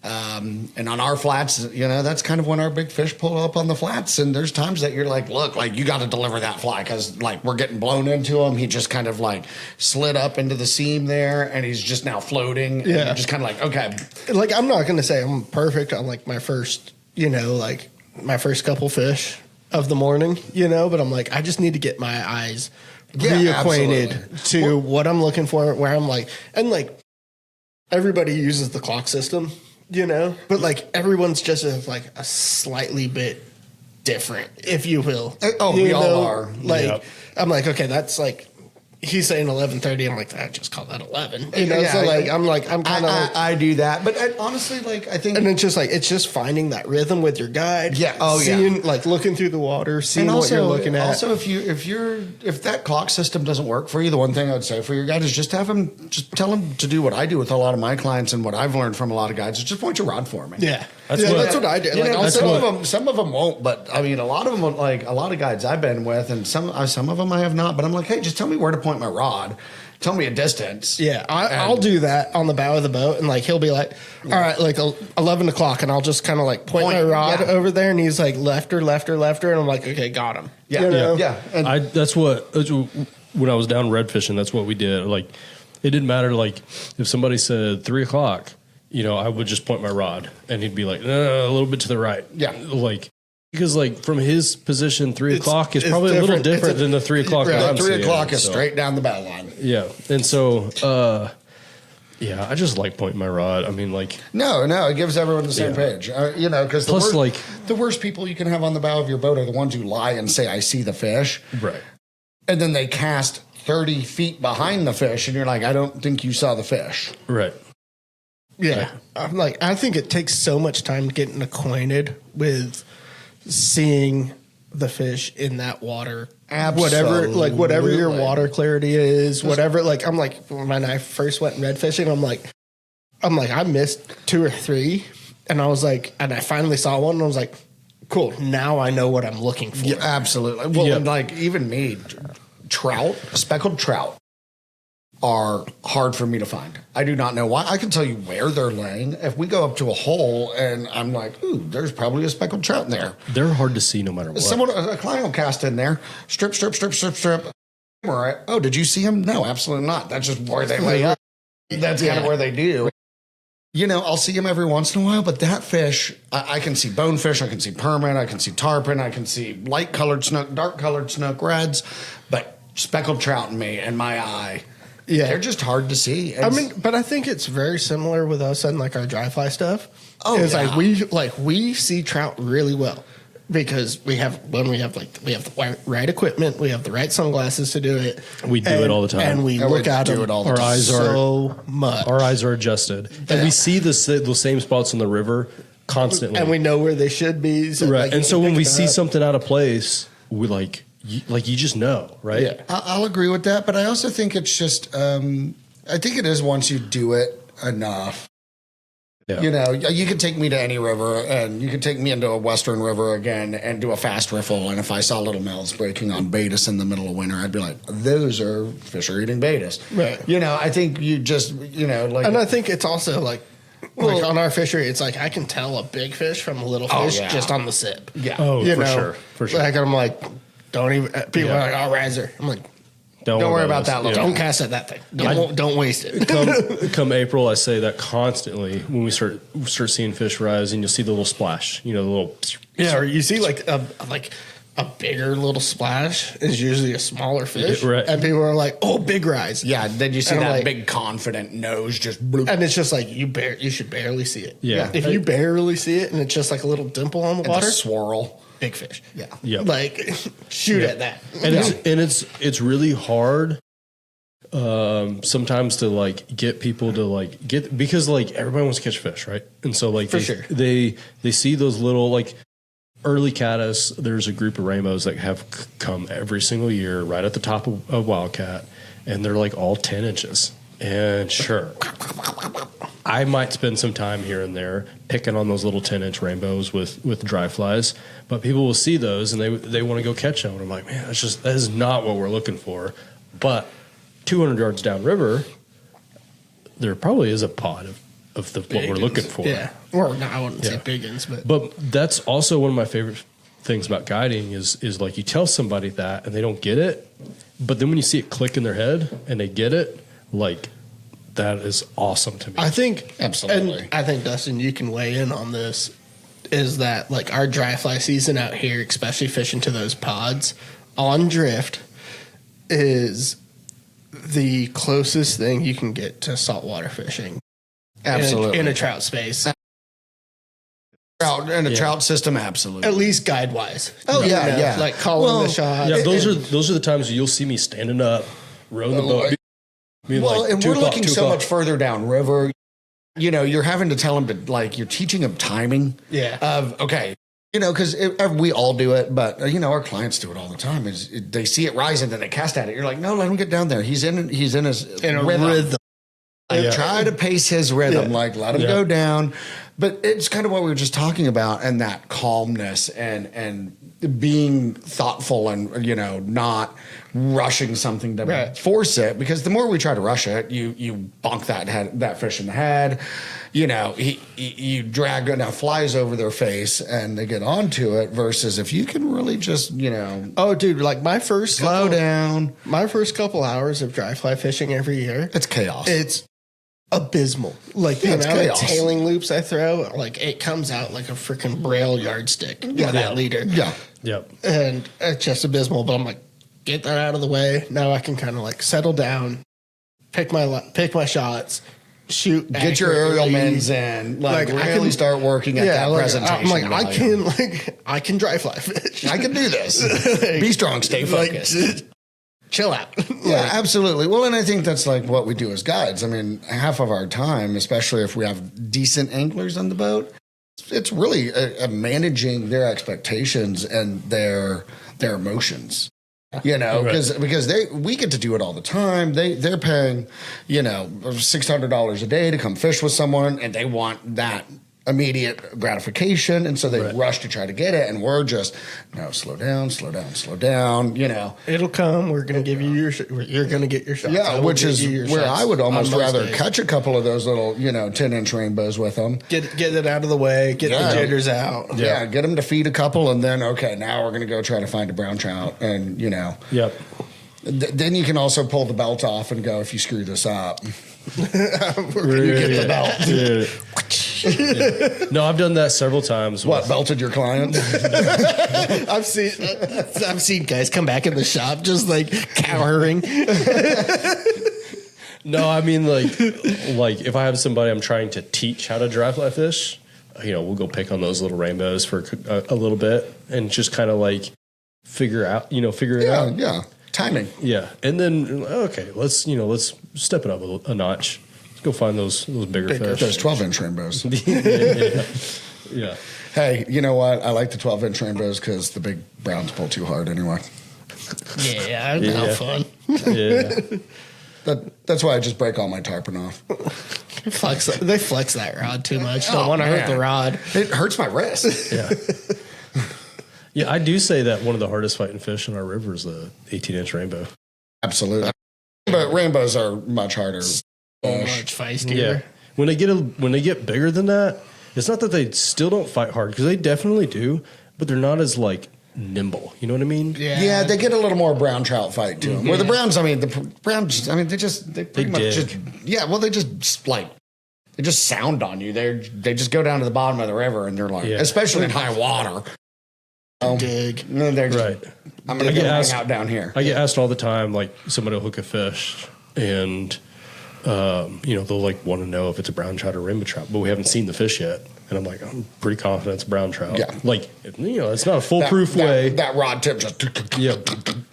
And on our flats, that's kind of when our big fish pull up on the flats. And there's times that you're like, look, like you got to deliver that fly because like we're getting blown into him. He just kind of like slid up into the seam there and he's just now floating. Yeah. And you're just kind of like, okay. Like, I'm not going to say I'm perfect on like my first, my first couple fish of the morning, but I'm like, I just need to get my eyes reacquainted to what I'm looking for, where I'm like, and like everybody uses the clock system. But like everyone's just a slightly bit different, if you will. Oh, we all are. Like, I'm like, okay, that's like, he's saying 11:30. I'm like, I just call that 11. You know, so I'm kind of. I do that, but honestly, like I think, and it's just finding that rhythm with your guide. Yeah. Seeing, like looking through the water, seeing what you're looking at. Also, if that clock system doesn't work for you, the one thing I would say for your guide is just tell him to do what I do with a lot of my clients and what I've learned from a lot of guides is just point your rod for me. Yeah. That's what I do. Like, some of them won't, but I mean, a lot of them, like a lot of guides I've been with, and some of them I have not. But I'm like, hey, just tell me where to point my rod. Tell me a distance. Yeah, I'll do that on the bow of the boat, and like he'll be like, all right, like 11 o'clock, and I'll just kind of like point my rod over there, and he's like left or, and I'm like, okay, got him. Yeah, you know? yeah. And that's when I was down red fishing. That's what we did. Like, it didn't matter. Like, if somebody said 3 o'clock. You know, I would just point my rod, and he'd be like, a little bit to the right. Yeah. Like, because, like, from his position, 3 o'clock is probably a little different than the 3 o'clock that I'm 3 o'clock seeing, is straight down the bow line. Yeah. And so, I just like pointing my rod. I mean, like. No, it gives everyone the same page. You know, because the worst people you can have on the bow of your boat are the ones who lie and say, I see the fish. Right. And then they cast 30 feet behind the fish, and you're like, I don't think you saw the fish. Right. Yeah. I'm like, I think it takes so much time getting acquainted with seeing the fish in that water. Absolutely. Whatever your water clarity is, whatever. Like, I'm like, when I first went red fishing, I'm like, I missed 2 or 3. And I was like, and I finally saw one, and I was like, cool. Now I know what I'm looking for. Yeah, absolutely. Well, and like even me, speckled trout are hard for me to find. I do not know why. I can tell you where they're laying. If we go up to a hole and I'm like, ooh, there's probably a speckled trout in there. They're hard to see no matter what. A client will cast in there, strip. Oh, did you see him? No, absolutely not. That's just where they lay up. That's kind of where they do. You know, I'll see them every once in a while, but that fish, I can see bonefish, I can see permit, I can see tarpon, I can see light-colored snook, dark-colored snook, reds, but speckled trout in me and my eye, they're just hard to see. But I think it's very similar with us and like our dry fly stuff. Oh, it's like we see trout really well because we have the right equipment, we have the right sunglasses to do it. We do it all the time, and we look at them. Our eyes are adjusted, and we see the same spots in the river constantly, and we know where they should be. So right, and so when we see something out of place, we like you just know, right? Yeah. I'll agree with that, but I also think it's just I think it is once you do it enough. Yeah. You know, you could take me to any river, and you could take me into a western river again and do a fast riffle. And if I saw little males breaking on Baetis in the middle of winter, I'd be like, those are fish are eating Baetis. Right. You know, I think you just, you know, like. And I think it's also like on our fishery, it's like I can tell a big fish from a little fish just on the sip. Yeah. Oh, for sure. Like, I'm like, don't even, people are like, oh, riser. I'm like, don't worry about that. Don't cast at that thing. Don't waste it. Come April, I say that constantly when we start seeing fish rise, and you'll see the little splash. You know, the little or you see like a bigger little splash is usually a smaller fish, right? And people are like, "Oh, big rise." Yeah. Then you see that big confident nose just bloop. And it's just like you should barely see it. Yeah. If you barely see it, and it's just like a little dimple on the water, swirl. Big fish. Yeah. Yep. Like shoot at that. And it's really hard sometimes to like get people to like get, because like everybody wants to catch fish, right? And so like they see those little like early caddis. There's a group of rainbows that have come every single year right at the top of Wildcat, and they're like all 10 inches. And sure, I might spend some time here and there picking on those little 10-inch rainbows with dry flies, but people will see those and they want to go catch them. And I'm like, man, that is not what we're looking for. But 200 yards downriver, there probably is a pod of what we're looking for. Yeah. Or no, I wouldn't say big ones, but that's also one of my favorite things about guiding is like you tell somebody that and they don't get it, but then when you see it click in their head and they get it, like, that is awesome to me. I think absolutely. And I think Dustin, you can weigh in on this. Is that like our dry fly season out here, especially fishing to those pods on drift, is the closest thing you can get to saltwater fishing. Absolutely, in a trout space. Trout system, absolutely. At least guide wise. Oh yeah, like calling the shot. Yeah, those are the times you'll see me standing up, rowing the boat. Well, and we're looking so much further downriver. You know, you're having to tell them to, like, you're teaching them timing. Yeah. Okay. You know, because we all do it, but, you know, our clients do it all the time. They see it rising, then they cast at it. You're like, no, let him get down there. He's in his rhythm. Try to pace his rhythm. Like, let him go down. But it's kind of what we were just talking about, and that calmness and being thoughtful and, you know, not rushing something to force it, because the more we try to rush it, you bonk that fish in the head. You know, you drag enough flies over their face and they get onto it, versus if you can really just, you know. Oh, dude, like my first couple hours of dry fly fishing every year. It's chaos. It's abysmal. Like the amount of tailing loops I throw, like it comes out like a freaking Braille yardstick by that leader. Yeah. Yep. And it's just abysmal, but I'm like, get that out of the way. Now I can kind of like settle down, pick my shots, shoot, get your aerial mens in, like really start working at that presentation. I'm like, I can dry fly fish. I can do this. Be strong, stay focused. Chill out. Yeah, absolutely. Well, and I think that's like what we do as guides. I mean, half of our time, especially if we have decent anglers on the boat, it's really managing their expectations and their emotions. You know, because we get to do it all the time. They're paying, you know, $600 a day to come fish with someone, and they want that immediate gratification, and so they rush to try to get it, and we're just, no, slow down, you know. It'll come. We're going to give you you're going to get your shots. Yeah, which is where I would almost rather catch a couple of those little, you know, 10-inch rainbows with them. Get it out of the way, get the jitters out. Yeah, get them to feed a couple, and then, okay, now we're going to go try to find a brown trout, and, you know. Yep. Then you can also pull the belt off and go, if you screw this up. You get the belt. Yeah. No, I've done that several times. What, belted your client? I've seen guys come back in the shop just like cowering. No, I mean like if I have somebody I'm trying to teach how to dry fly fish, you know, we'll go pick on those little rainbows for a little bit and just kind of like figure it out. Yeah. Timing. Yeah. And then, okay, let's step it up a notch. Let's go find those bigger fish. Those 12-inch rainbows. Yeah. Hey, you know what? I like the 12-inch rainbows because the big browns pull too hard anyway. Yeah, no fun. Yeah. That's why I just break all my tarpon off. They flex that rod too much. Don't want to hurt the rod. It hurts my wrist. Yeah. Yeah, I do say that one of the hardest fighting fish in our river is the 18-inch rainbow. Absolutely. But rainbows are much harder. So much feistier. Yeah. When they get bigger than that, it's not that they still don't fight hard, because they definitely do, but they're not as like nimble. You know what I mean? Yeah, they get a little more brown trout fight to them. Where the browns, they just sound on you. They just go down to the bottom of the river, and they're like, especially in high water. Dig. No, they're right. I'm going to get out down here. I get asked all the time, like somebody will hook a fish and, they'll like want to know if it's a brown trout or rainbow trout, but we haven't seen the fish yet. And I'm like, I'm pretty confident it's a brown trout. Yeah. Like, it's not a foolproof way. That rod tip just. Yeah.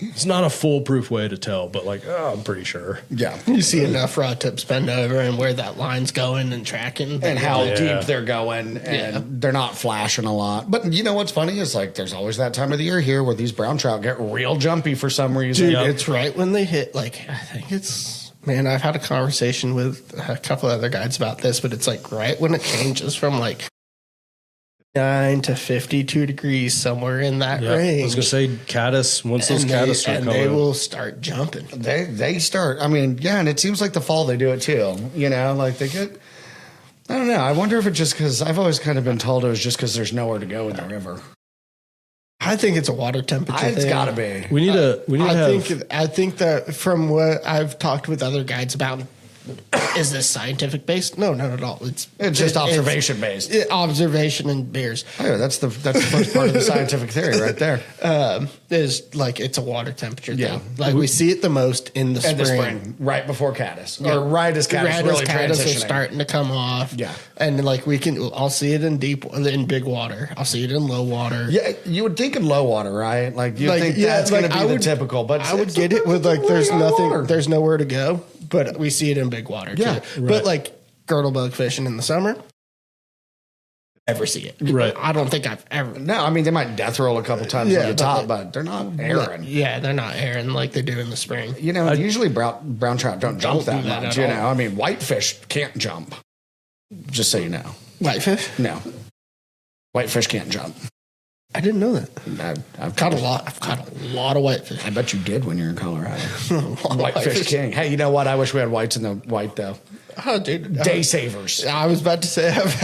It's not a foolproof way to tell, but like, I'm pretty sure. Yeah. You see enough rod tips bend over and where that line's going and tracking. And how deep they're going. And they're not flashing a lot. But you know what's funny is like, there's always that time of the year here where these brown trout get real jumpy for some reason. Dude, it's right when they hit, like, I think it's. Man, I've had a conversation with a couple other guides about this, but it's like right when it changes from like 9 to 52 degrees, somewhere in that range. I was going to say caddis, once those caddis start coming. And they will start jumping. They start, and it seems like the fall they do it too. You know, like they get, I don't know. I wonder if it's just because I've always kind of been told it was just because there's nowhere to go in the river. I think it's a water temperature thing. It's got to be. We need to I think that from what I've talked with other guides about is this scientific based? No, not at all. It's just observation based. Observation and beers. Oh, that's the first part of the scientific theory right there. Is like it's a water temperature thing. Like we see it the most in the spring. Right before caddis, or right as caddis really caddis transitioning. are starting to come off. Yeah, and like I'll see it in big water. I'll see it in low water. Yeah, you would think in low water, right? Like you think that's going to be the typical, but I would get it with like there's nothing, there's nowhere to go, but we see it in big water. Yeah, too. Right. But like girdle bug fishing in the summer. Ever see it? Right. I don't think I've ever. No, I mean they might death roll a couple times on the top, but they're not airing. Yeah, they're not airing like they do in the spring. You know, usually brown trout don't jump that much. You know, I mean whitefish can't jump. Just so you know, whitefish? No, whitefish can't jump. I didn't know that. I've caught a lot. I've caught a lot of whitefish. I bet you did when you're in Colorado. Whitefish king. Hey, you know what? I wish we had whites in the white though. Oh, dude, day savers. I was about to say I've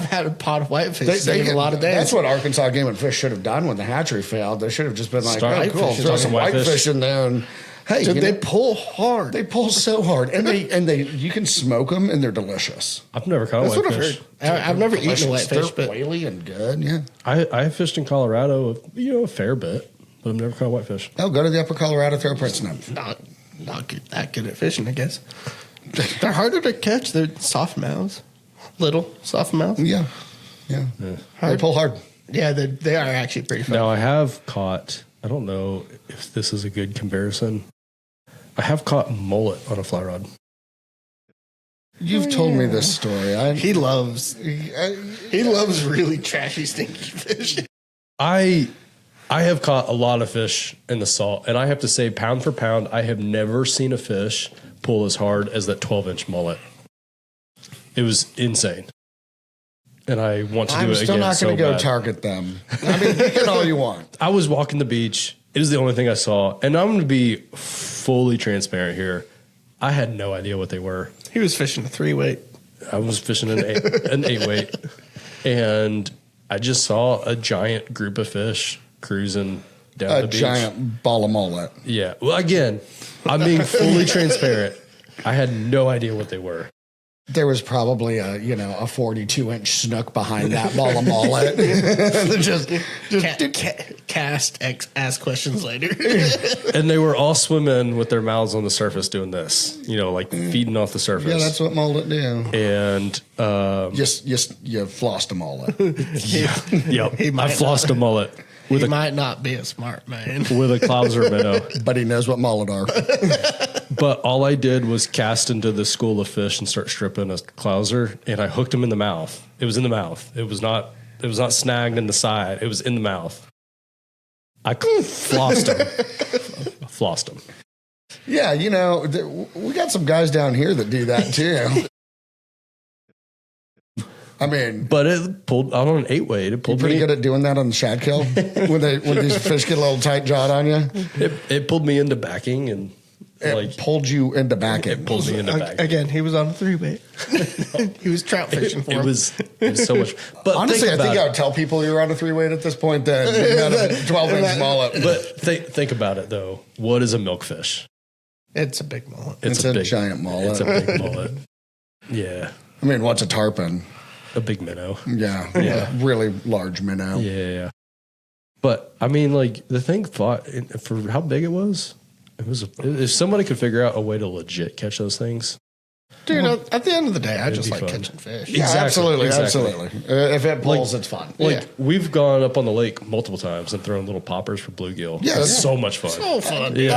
had a pot of whitefish save a lot of days. That's what Arkansas Game and Fish should have done when the hatchery failed. They should have just been like, cool, throw some whitefish in there. And hey, so they pull hard. They pull so hard, and they you can smoke them, and they're delicious. I've never caught whitefish. I've never eaten a whitefish, but oily and good. Yeah, I have fished in Colorado, a fair bit, but I've never caught whitefish. Oh, go to the Upper Colorado, throw prints in them. Not that good at fishing, I guess. They're harder to catch. They're soft mouths, little soft mouths. Yeah. They pull hard. Yeah, they are actually pretty fun. Now I have caught. I don't know if this is a good comparison. I have caught mullet on a fly rod. You've told me this story. He loves really trashy, stinky fish. I have caught a lot of fish in the salt, and I have to say, pound for pound, I have never seen a fish pull as hard as that 12-inch mullet. It was insane. And I want to do it again. I'm still not going to go target them. I mean, you can all you want. I was walking the beach. It is the only thing I saw. And I'm going to be fully transparent here. I had no idea what they were. He was fishing a 3-weight. I was fishing an 8-weight. And I just saw a giant group of fish cruising down the beach. A giant ball of mullet. Yeah. Well, again, I'm being fully transparent. I had no idea what they were. There was probably a 42-inch snook behind that ball of mullet. Ask questions later. And they were all swimming with their mouths on the surface doing this, like feeding off the surface. Yeah, that's what mullet do. And you flossed a mullet. Yep. I flossed a mullet. He might not be a smart man. With a clouser minnow. But he knows what mullet are. But all I did was cast into the school of fish and start stripping a clouser, and I hooked him in the mouth. It was in the mouth. It was not snagged in the side. It was in the mouth. I flossed him. Yeah, we got some guys down here that do that too. I mean, but it pulled out on an 8-weight. It pulled pretty good at doing that on the shad kill when these fish get a little tight jawed on you. It pulled me into backing and pulled you into backing. It pulled me into backing. Again, he was on a 3-weight. He was trout fishing for him. It was so much. But honestly, I think I would tell people you were on a 3-weight at this point. Then 12-inch mullet. But think about it though. What is a milkfish? It's a big mullet. It's a giant mullet. It's a big mullet. Yeah. I mean, what's a tarpon? A big minnow. Yeah. Really large minnow. Yeah. But I mean, the thing fought for how big it was. If somebody could figure out a way to legit catch those things, dude. At the end of the day, I just like catching fish. Yeah, absolutely. If it pulls, it's fun. We've gone up on the lake multiple times and thrown little poppers for bluegill. Yeah, it's so much fun. So fun, dude.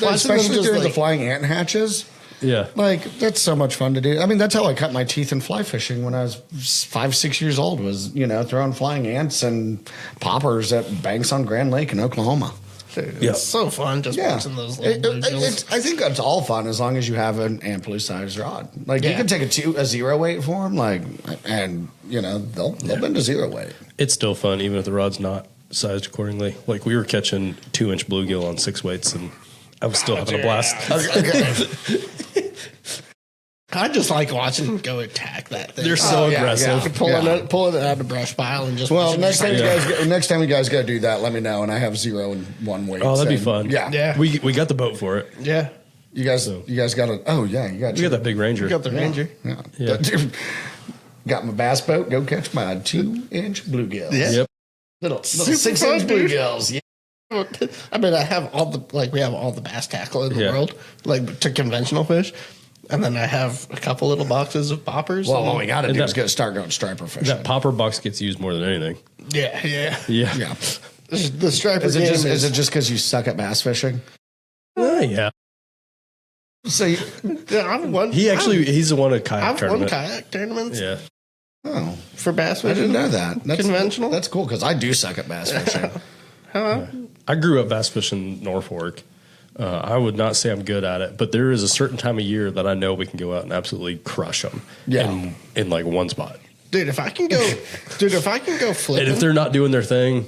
Especially during the flying ant hatches. Yeah. That's so much fun to do. I mean, that's how I cut my teeth in fly fishing when I was 5-6 years old was, throwing flying ants and poppers at banks on Grand Lake in Oklahoma. Dude, it's so fun just watching those little bluegills. I think that's all fun as long as you have an amply sized rod. You can take a 0-weight for them, and they'll bend to 0-weight. It's still fun even if the rod's not sized accordingly. We were catching 2-inch bluegill on 6-weights and I was still having a blast. I just like watching them go attack that thing. They're so aggressive. Pulling it out of the brush pile and just. Well, next time you guys go do that, let me know, and I have 0 and 1 weights. Oh, that'd be fun. Yeah. We got the boat for it. Yeah. You guys got a. Oh yeah, you got. We got that big Ranger. You got the Ranger. Yeah. Got my bass boat. Go catch my 2-inch bluegills. Yeah. Yep. Little 6-inch bluegills. Yeah. I mean, I have all the we have all the bass tackle in the world, like to conventional fish, and then I have a couple little boxes of poppers. Well, all we got to do is start going striper fishing. That popper box gets used more than anything. Yeah. The striper. Is it just because you suck at bass fishing? Yeah. So I've won. He's the one at kayak I've tournament. won kayak tournaments. Yeah. Oh, for bass fishing. I didn't know that. That's conventional. That's cool because I do suck at bass fishing. I grew up bass fishing in Norfolk. I would not say I'm good at it, but there is a certain time of year that I know we can go out and absolutely crush them. Yeah. In like one spot. Dude, if I can go flipping. And if they're not doing their thing,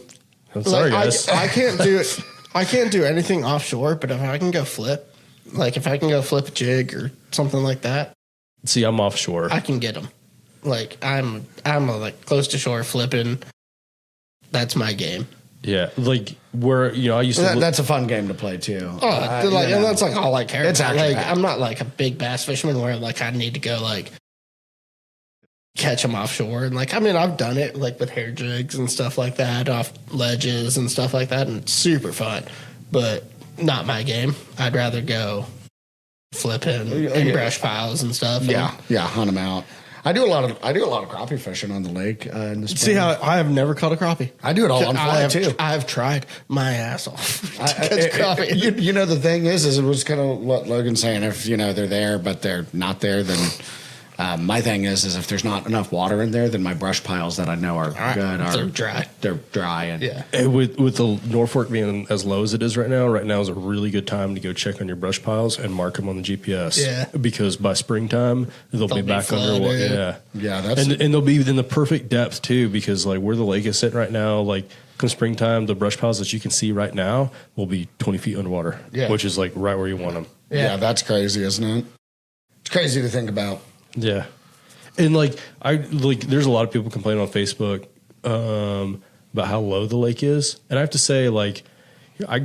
I'm sorry, guys. I can't do it. I can't do anything offshore, but if I can go flip, like if I can go flip a jig or something like that. See, I'm offshore. I can get them. Like I'm like close to shore flipping. That's my game. Yeah, like where I used to. That's a fun game to play too. And that's like all I care it's about. Like bad. I'm not like a big bass fisherman where like I need to go like catch them offshore. And like I mean I've done it like with hair jigs and stuff like that off ledges and stuff like that, and it's super fun. But not my game. I'd rather go flipping in brush piles and stuff. Hunt them out. I do a lot of crappie fishing on the lake in the spring. See how I have never caught a crappie. I do it all on fly too. I've tried my ass off to catch crappie. You know the thing is it was kind of what Logan's saying. If they're there but they're not there, then my thing is if there's not enough water in there, then my brush piles that I know are good they're dry. They're dry and with the Norfolk being as low as it is right now is a really good time to go check on your brush piles and mark them on the GPS. Yeah, because by springtime they'll be back under. Yeah, and they'll be within the perfect depth too, because like where the lake is sitting right now, like come springtime, the brush piles that you can see right now will be 20 feet underwater. Yeah, which is like right where you want them. Yeah, that's crazy, isn't it? It's crazy to think about. Yeah. And there's a lot of people complaining on Facebook about how low the lake is. And I have to say, like, I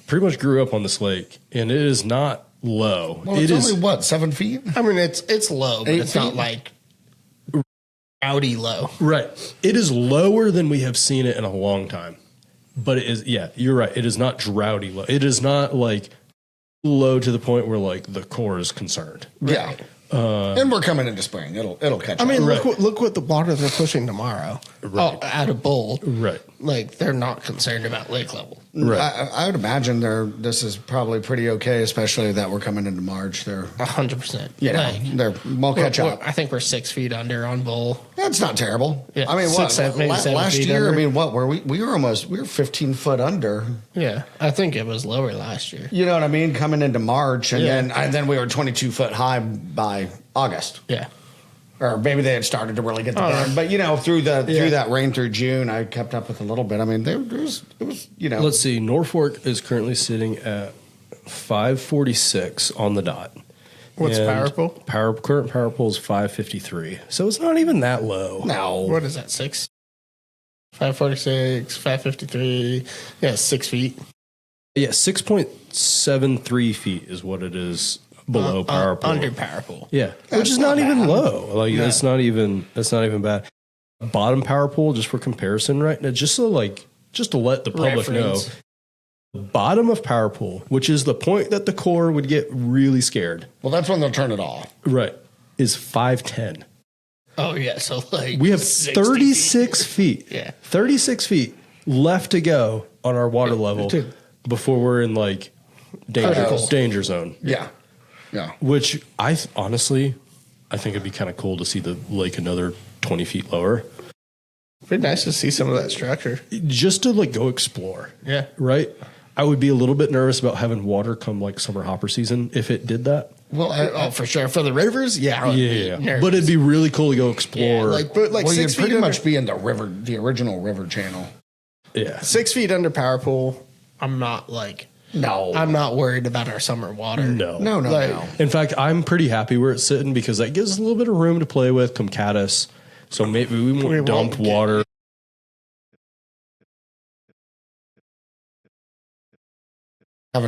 pretty much grew up on this lake, and it is not low. Well, it's only 7 feet? I mean, it's low, but it's not like rowdy low. Right. It is lower than we have seen it in a long time. But it is, you're right. It is not droughty low. It is not like low to the point where like the core is concerned. Yeah. And we're coming into spring. It'll catch up. I mean, look what the water they're pushing tomorrow. Right. Out of bowl. Right. Like they're not concerned about lake level. Right. I would imagine this is probably pretty okay, especially that we're coming into March. They're 100%. We'll catch up. I think we're 6 feet under on bowl. That's not terrible. Yeah. I mean, last year? Under. I mean, what were we? We were 15 foot under. Yeah, I think it was lower last year. You know what I mean? Coming into March, and then we were 22 foot high by August. Yeah. Or maybe they had started to really get the burn. But, through that rain through June, I kept up with a little bit. I mean, it was. Let's see. Norfolk is currently sitting at 546 on the dot. What's power pool? Current power pool is 553. So it's not even that low. No. What is that, 6? 546, 553. Yeah, 6 feet. Yeah, 6.73 feet is what it is below power pool. Under power pool. Yeah, which is not even low. Like that's not even bad. Bottom power pool, just for comparison, right now, just to let the public know. Bottom of power pool, which is the point that the core would get really scared. Well, that's when they'll turn it off. Right, is 510. Oh yeah, so like we have 36 feet. Yeah, 36 feet left to go on our water level before we're in like danger zone. Yeah. Yeah. Which I think it'd be kind of cool to see the lake another 20 feet lower. Pretty nice to see some of that structure. Just to like go explore. Yeah. Right? I would be a little bit nervous about having water come like summer hopper season if it did that. Well, for sure. For the rivers, yeah. But it'd be really cool to go explore. Yeah, you'd pretty much be in the original river channel. Yeah. 6 feet under power pool. I'm not worried about our summer water. No. No. In fact, I'm pretty happy where it's sitting because that gives us a little bit of room to play with, come caddis. So maybe we won't dump water. I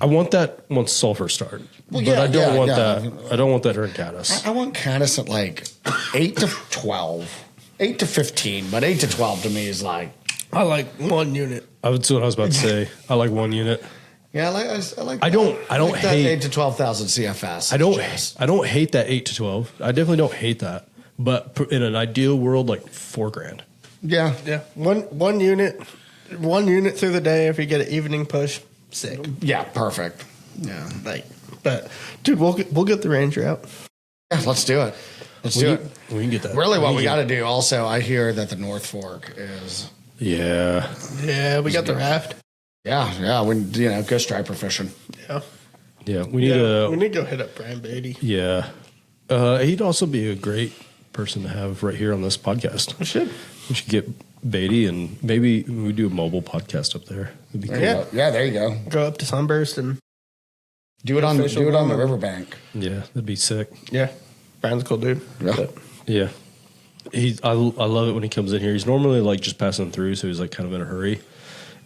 want that once sulfur start. Well, but I don't want that. I don't want that during caddis. I want caddis at like 8 to 12, 8 to 15, but 8 to 12 to me is like. I like 1 unit. That's what I was about to say. I like 1 unit. Yeah, I like. I don't like hate that 8 to 12,000 CFS. I don't hate that 8 to 12. I definitely don't hate that. But in an ideal world, like $4,000. Yeah. One unit through the day. If you get an evening push, sick. Yeah, perfect. Yeah, but dude, we'll get the Ranger out. Yeah, let's do it. We can get that. Really, what we got to do. Also, I hear that the North Fork is. Yeah. Yeah, we got the raft. Yeah. We go striper fishing. Yeah. We need to go hit up Brian Beatty. Yeah. He'd also be a great person to have right here on this podcast. We should get Beatty, and maybe we do a mobile podcast up there. It'd be cool. Yeah, there you go. Go up to Sunburst and do it on the riverbank. Yeah, that'd be sick. Yeah, Brian's a cool dude. Yeah. I love it when he comes in here. He's normally like just passing through, so he's like kind of in a hurry.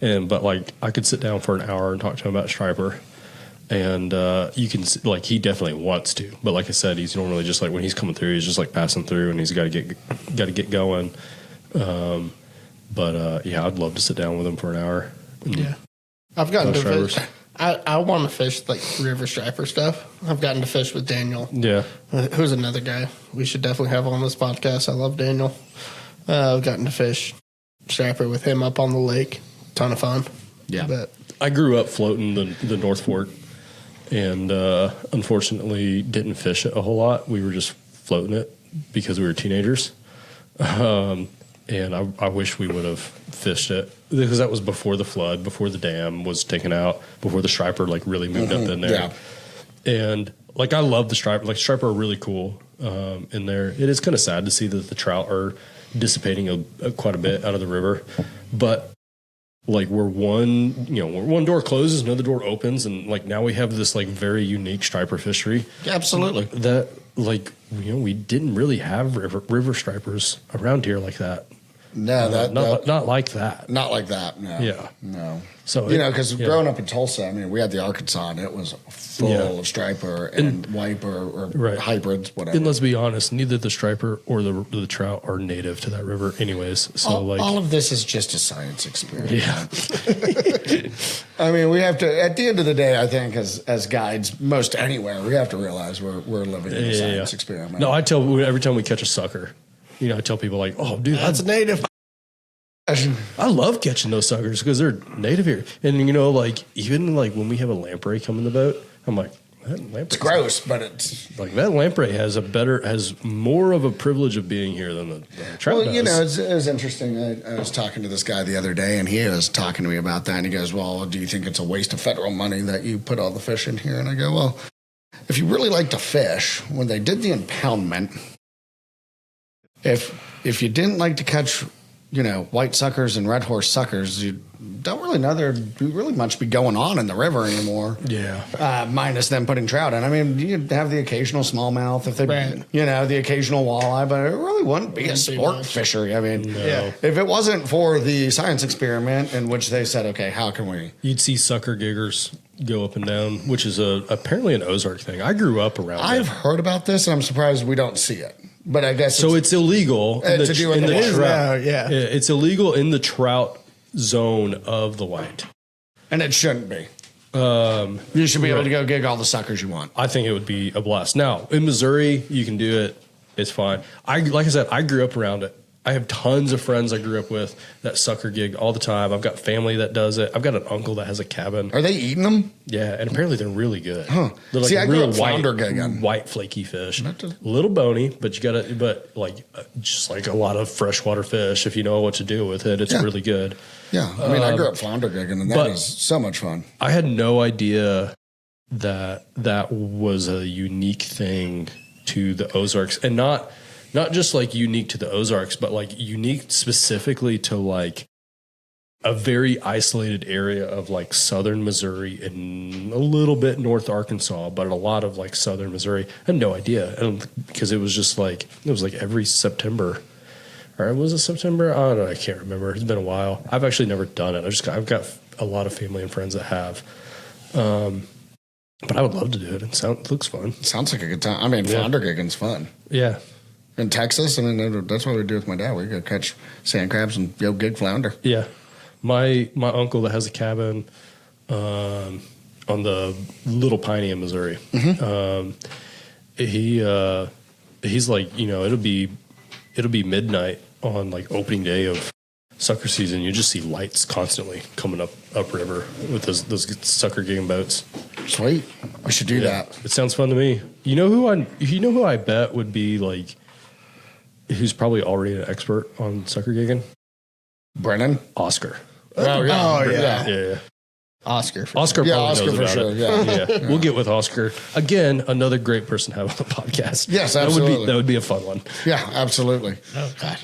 But like I could sit down for an hour and talk to him about striper, and you can like he definitely wants to. But like I said, he's normally just like when he's coming through, he's just like passing through, and he's got to get going. I'd love to sit down with him for an hour. Yeah, I've gotten to fish. I want to fish like river striper stuff. I've gotten to fish with Daniel. Yeah, who's another guy we should definitely have on this podcast. I love Daniel. I've gotten to fish striper with him up on the lake. Ton of fun. Yeah, but I grew up floating the North Fork, and unfortunately didn't fish it a whole lot. We were just floating it because we were teenagers. And I wish we would have fished it because that was before the flood, before the dam was taken out, before the striper like really moved up in there. Yeah. And like I love the striper. Like striper are really cool in there. It is kind of sad to see that the trout are dissipating quite a bit out of the river, but like where one door closes, another door opens, and like now we have this like very unique striper fishery. Yeah, absolutely. That like we didn't really have river stripers around here like that. No, not like that. Not like that. No. Yeah. No. So because growing up in Tulsa, I mean, we had the Arkansas, and it was full of striper and wiper or hybrids, whatever. And let's be honest, neither the striper or the trout are native to that river, anyways. So all of this is just a science experiment. Yeah. I mean, we have to. At the end of the day, I think as guides, most anywhere, we have to realize we're living in a science experiment. No, I tell every time we catch a sucker. I tell people like, "Oh, dude, that's native." I love catching those suckers because they're native here. And like even like when we have a lamprey come in the boat, I'm like, that lamprey. It's gross, but it's like that lamprey has more of a privilege of being here than the trout does. It was interesting. I was talking to this guy the other day, and he was talking to me about that. And he goes, "Well, do you think it's a waste of federal money that you put all the fish in here?" And I go, "Well, if you really like to fish, when they did the impoundment." If you didn't like to catch, white suckers and red horse suckers, you don't really know there'd really much be going on in the river anymore. Yeah. Minus them putting trout in. I mean, you'd have the occasional smallmouth, if they, the occasional walleye, but it really wouldn't be a sport fishery. I mean, if it wasn't for the science experiment in which they said, okay, how can we? You'd see sucker giggers go up and down, which is apparently an Ozark thing. I grew up around I've heard about this, and I'm surprised we don't see it. But I guess it's illegal to do in the trout. It's illegal in the trout zone of the white, and it shouldn't be. You should be able to go gig all the suckers you want. I think it would be a blast. Now in Missouri, you can do it. It's fine. Like I said, I grew up around it. I have tons of friends I grew up with that sucker gig all the time. I've got family that does it. I've got an uncle that has a cabin. Are they eating them? Yeah, and apparently they're really good. Huh. They're like real white flaky fish. A little bony, but just like a lot of freshwater fish. If you know what to do with it, it's really good. Yeah, I mean, I grew up flounder gigging, and that is so much fun. I had no idea that was a unique thing to the Ozarks, and not just like unique to the Ozarks, but like unique specifically to like a very isolated area of like southern Missouri and a little bit north Arkansas, but a lot of like southern Missouri. I had no idea, because it was like every September, or was it September? I don't know. I can't remember. It's been a while. I've actually never done it. I've got a lot of family and friends that have. But I would love to do it. It looks fun. Sounds like a good time. I mean, flounder gigging's fun. Yeah. In Texas, I mean, that's what we do with my dad. We go catch sand crabs and gig flounder. Yeah. My uncle that has a cabin on the Little Piney in Missouri, he's like, it'll be midnight on like opening day of sucker season. You just see lights constantly coming upriver with those sucker gigging boats. Sweet. We should do that. It sounds fun to me. You know who I bet would be like, who's probably already an expert on sucker gigging? Brennan? Oscar. Oh, yeah. Yeah. Oscar for sure. Yeah. Yeah. We'll get with Oscar. Again, another great person to have on the podcast. Yes, absolutely. That would be a fun one. Yeah, absolutely. Oh, God.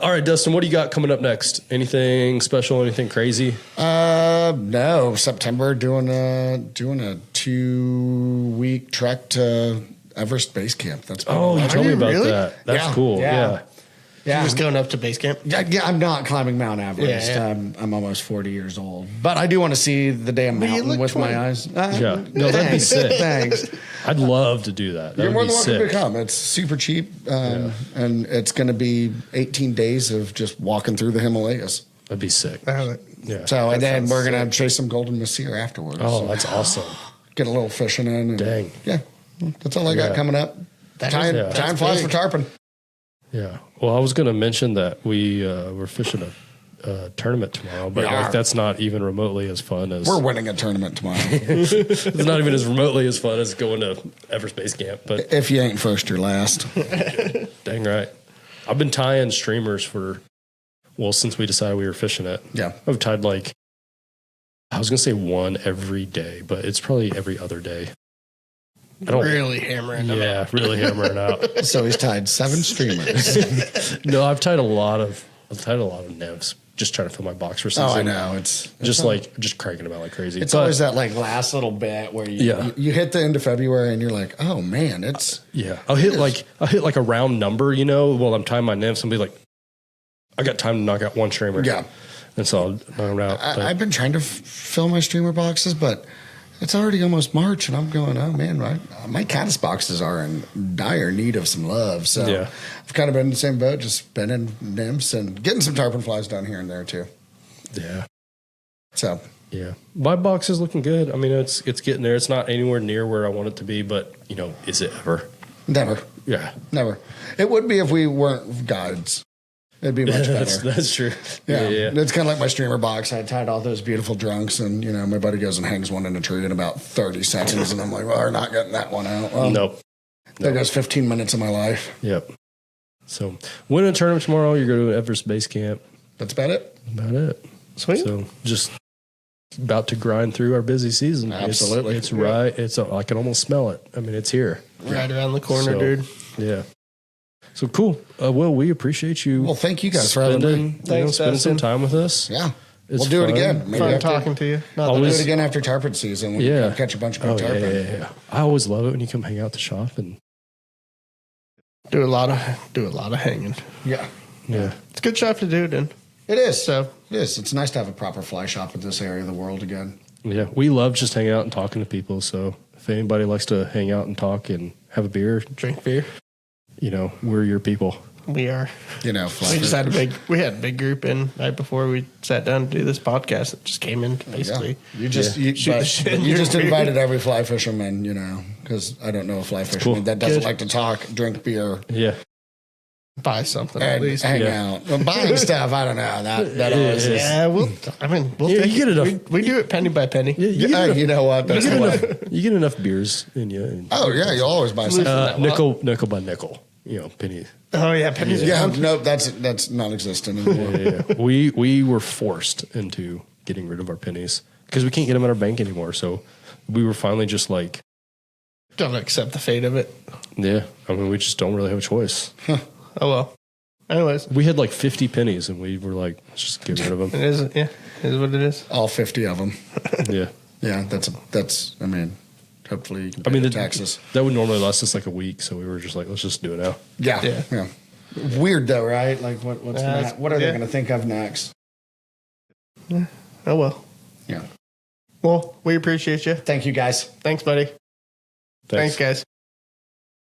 All right, Dustin, what do you got coming up next? Anything special? Anything crazy? No. September doing a 2-week trek to Everest Base Camp. That's you told me about that. That's cool. Yeah. You're just going up to base camp? Yeah, I'm not climbing Mount Everest. Yeah. I'm almost 40 years old. But I do want to see the damn mountain with 20. My eyes. Yeah. No, that'd be sick. Thanks. I'd love to do that. You're more than welcome to come. It's super cheap. And it's going to be 18 days of just walking through the Himalayas. That'd be sick. Yeah. So, and then we're going to chase some golden messier afterwards. Oh, that's awesome. Get a little fishing in. And, dang. Yeah. That's all I got coming up. Time flies for tarpon. Yeah. Well, I was going to mention that we're fishing a tournament tomorrow, but like, that's not even remotely as fun as... We're winning a tournament tomorrow. It's not even as remotely as fun as going to Everest Base Camp. But if you ain't first, you're last. Dang right. I've been tying streamers since we decided we were fishing it. Yeah. I've tied I was going to say one every day, but it's probably every other day. Really hammering them out. Really hammering out. So he's tied 7 streamers. No, I've tied a lot of nymphs, just trying to fill my box for season. Oh, I know. It's just cranking them out like crazy. It's always that last little bit where you hit the end of February and you're like, oh man, it's I'll hit like a round number, while I'm tying my nymphs and be like, I got time to knock out one streamer. Yeah. And so I'll knock them out. I've been trying to fill my streamer boxes, but it's already almost March, and I'm going, oh, man, my caddis boxes are in dire need of some love. So I've kind of been in the same boat, just spinning nymphs and getting some tarpon flies down here and there, too. Yeah. So. Yeah. My box is looking good. I mean, it's getting there. It's not anywhere near where I want it to be, but, is it ever? Never. Yeah. Never. It would be if we weren't guides. It'd be much better. That's true. Yeah. It's kind of like my streamer box. I tied all those beautiful drunks, and my buddy goes and hangs one in a tree in about 30 seconds, and I'm like, well, we're not getting that one out. Well, nope. There goes 15 minutes of my life. Yep. So, winning a tournament tomorrow, you're going to Everest Base Camp. That's about it. Sweet. So, just about to grind through our busy season. Absolutely. It's right. I can almost smell it. I mean, it's here. Right around the corner, dude. Yeah. So cool. Will, we appreciate you. Well, thank you guys for having me. Spending some time with us. Yeah. We'll do it again. Maybe fun talking to you. We'll do it again after tarpon season. We'll catch a bunch of good tarpon. Yeah. I always love it when you come hang out at the shop and do a lot of hanging. Yeah. It's a good shop to do it in. It is. So it is. It's nice to have a proper fly shop in this area of the world again. Yeah. We love just hanging out and talking to people. So if anybody likes to hang out and talk and have a beer, drink beer, we're your people. We are. We just had a big group in right before we sat down to do this podcast. It just came in basically. Yeah. You just invited every fly fisherman, because I don't know a fly fisherman that doesn't like to talk, drink beer. Yeah. Buy something and at least. Hang out. Well, buying stuff, I don't know. That always is. Yeah, we'll take you get enough. We do it penny by penny. You know what? That's the way. You get enough beers in you. You'll always buy something. Nickel by nickel. Penny. Oh yeah, pennies. Yeah, no, that's non-existent anymore. Yeah. We were forced into getting rid of our pennies because we can't get them at our bank anymore. So we were finally just like, don't accept the fate of it. Yeah, I mean, we just don't really have a choice. Huh. Oh well. Anyways, we had like 50 pennies, and we were like, let's just get rid of them. It is, yeah, it is what it is. All 50 of them. Yeah. That's. I mean. Hopefully, the taxes. That would normally last us like a week, so we were just like, let's just do it now. Yeah. Weird though, right? Like, what are they going to think of next? Yeah. Oh well. Yeah. Well, we appreciate you. Thank you, guys. Thanks, buddy. Thanks guys.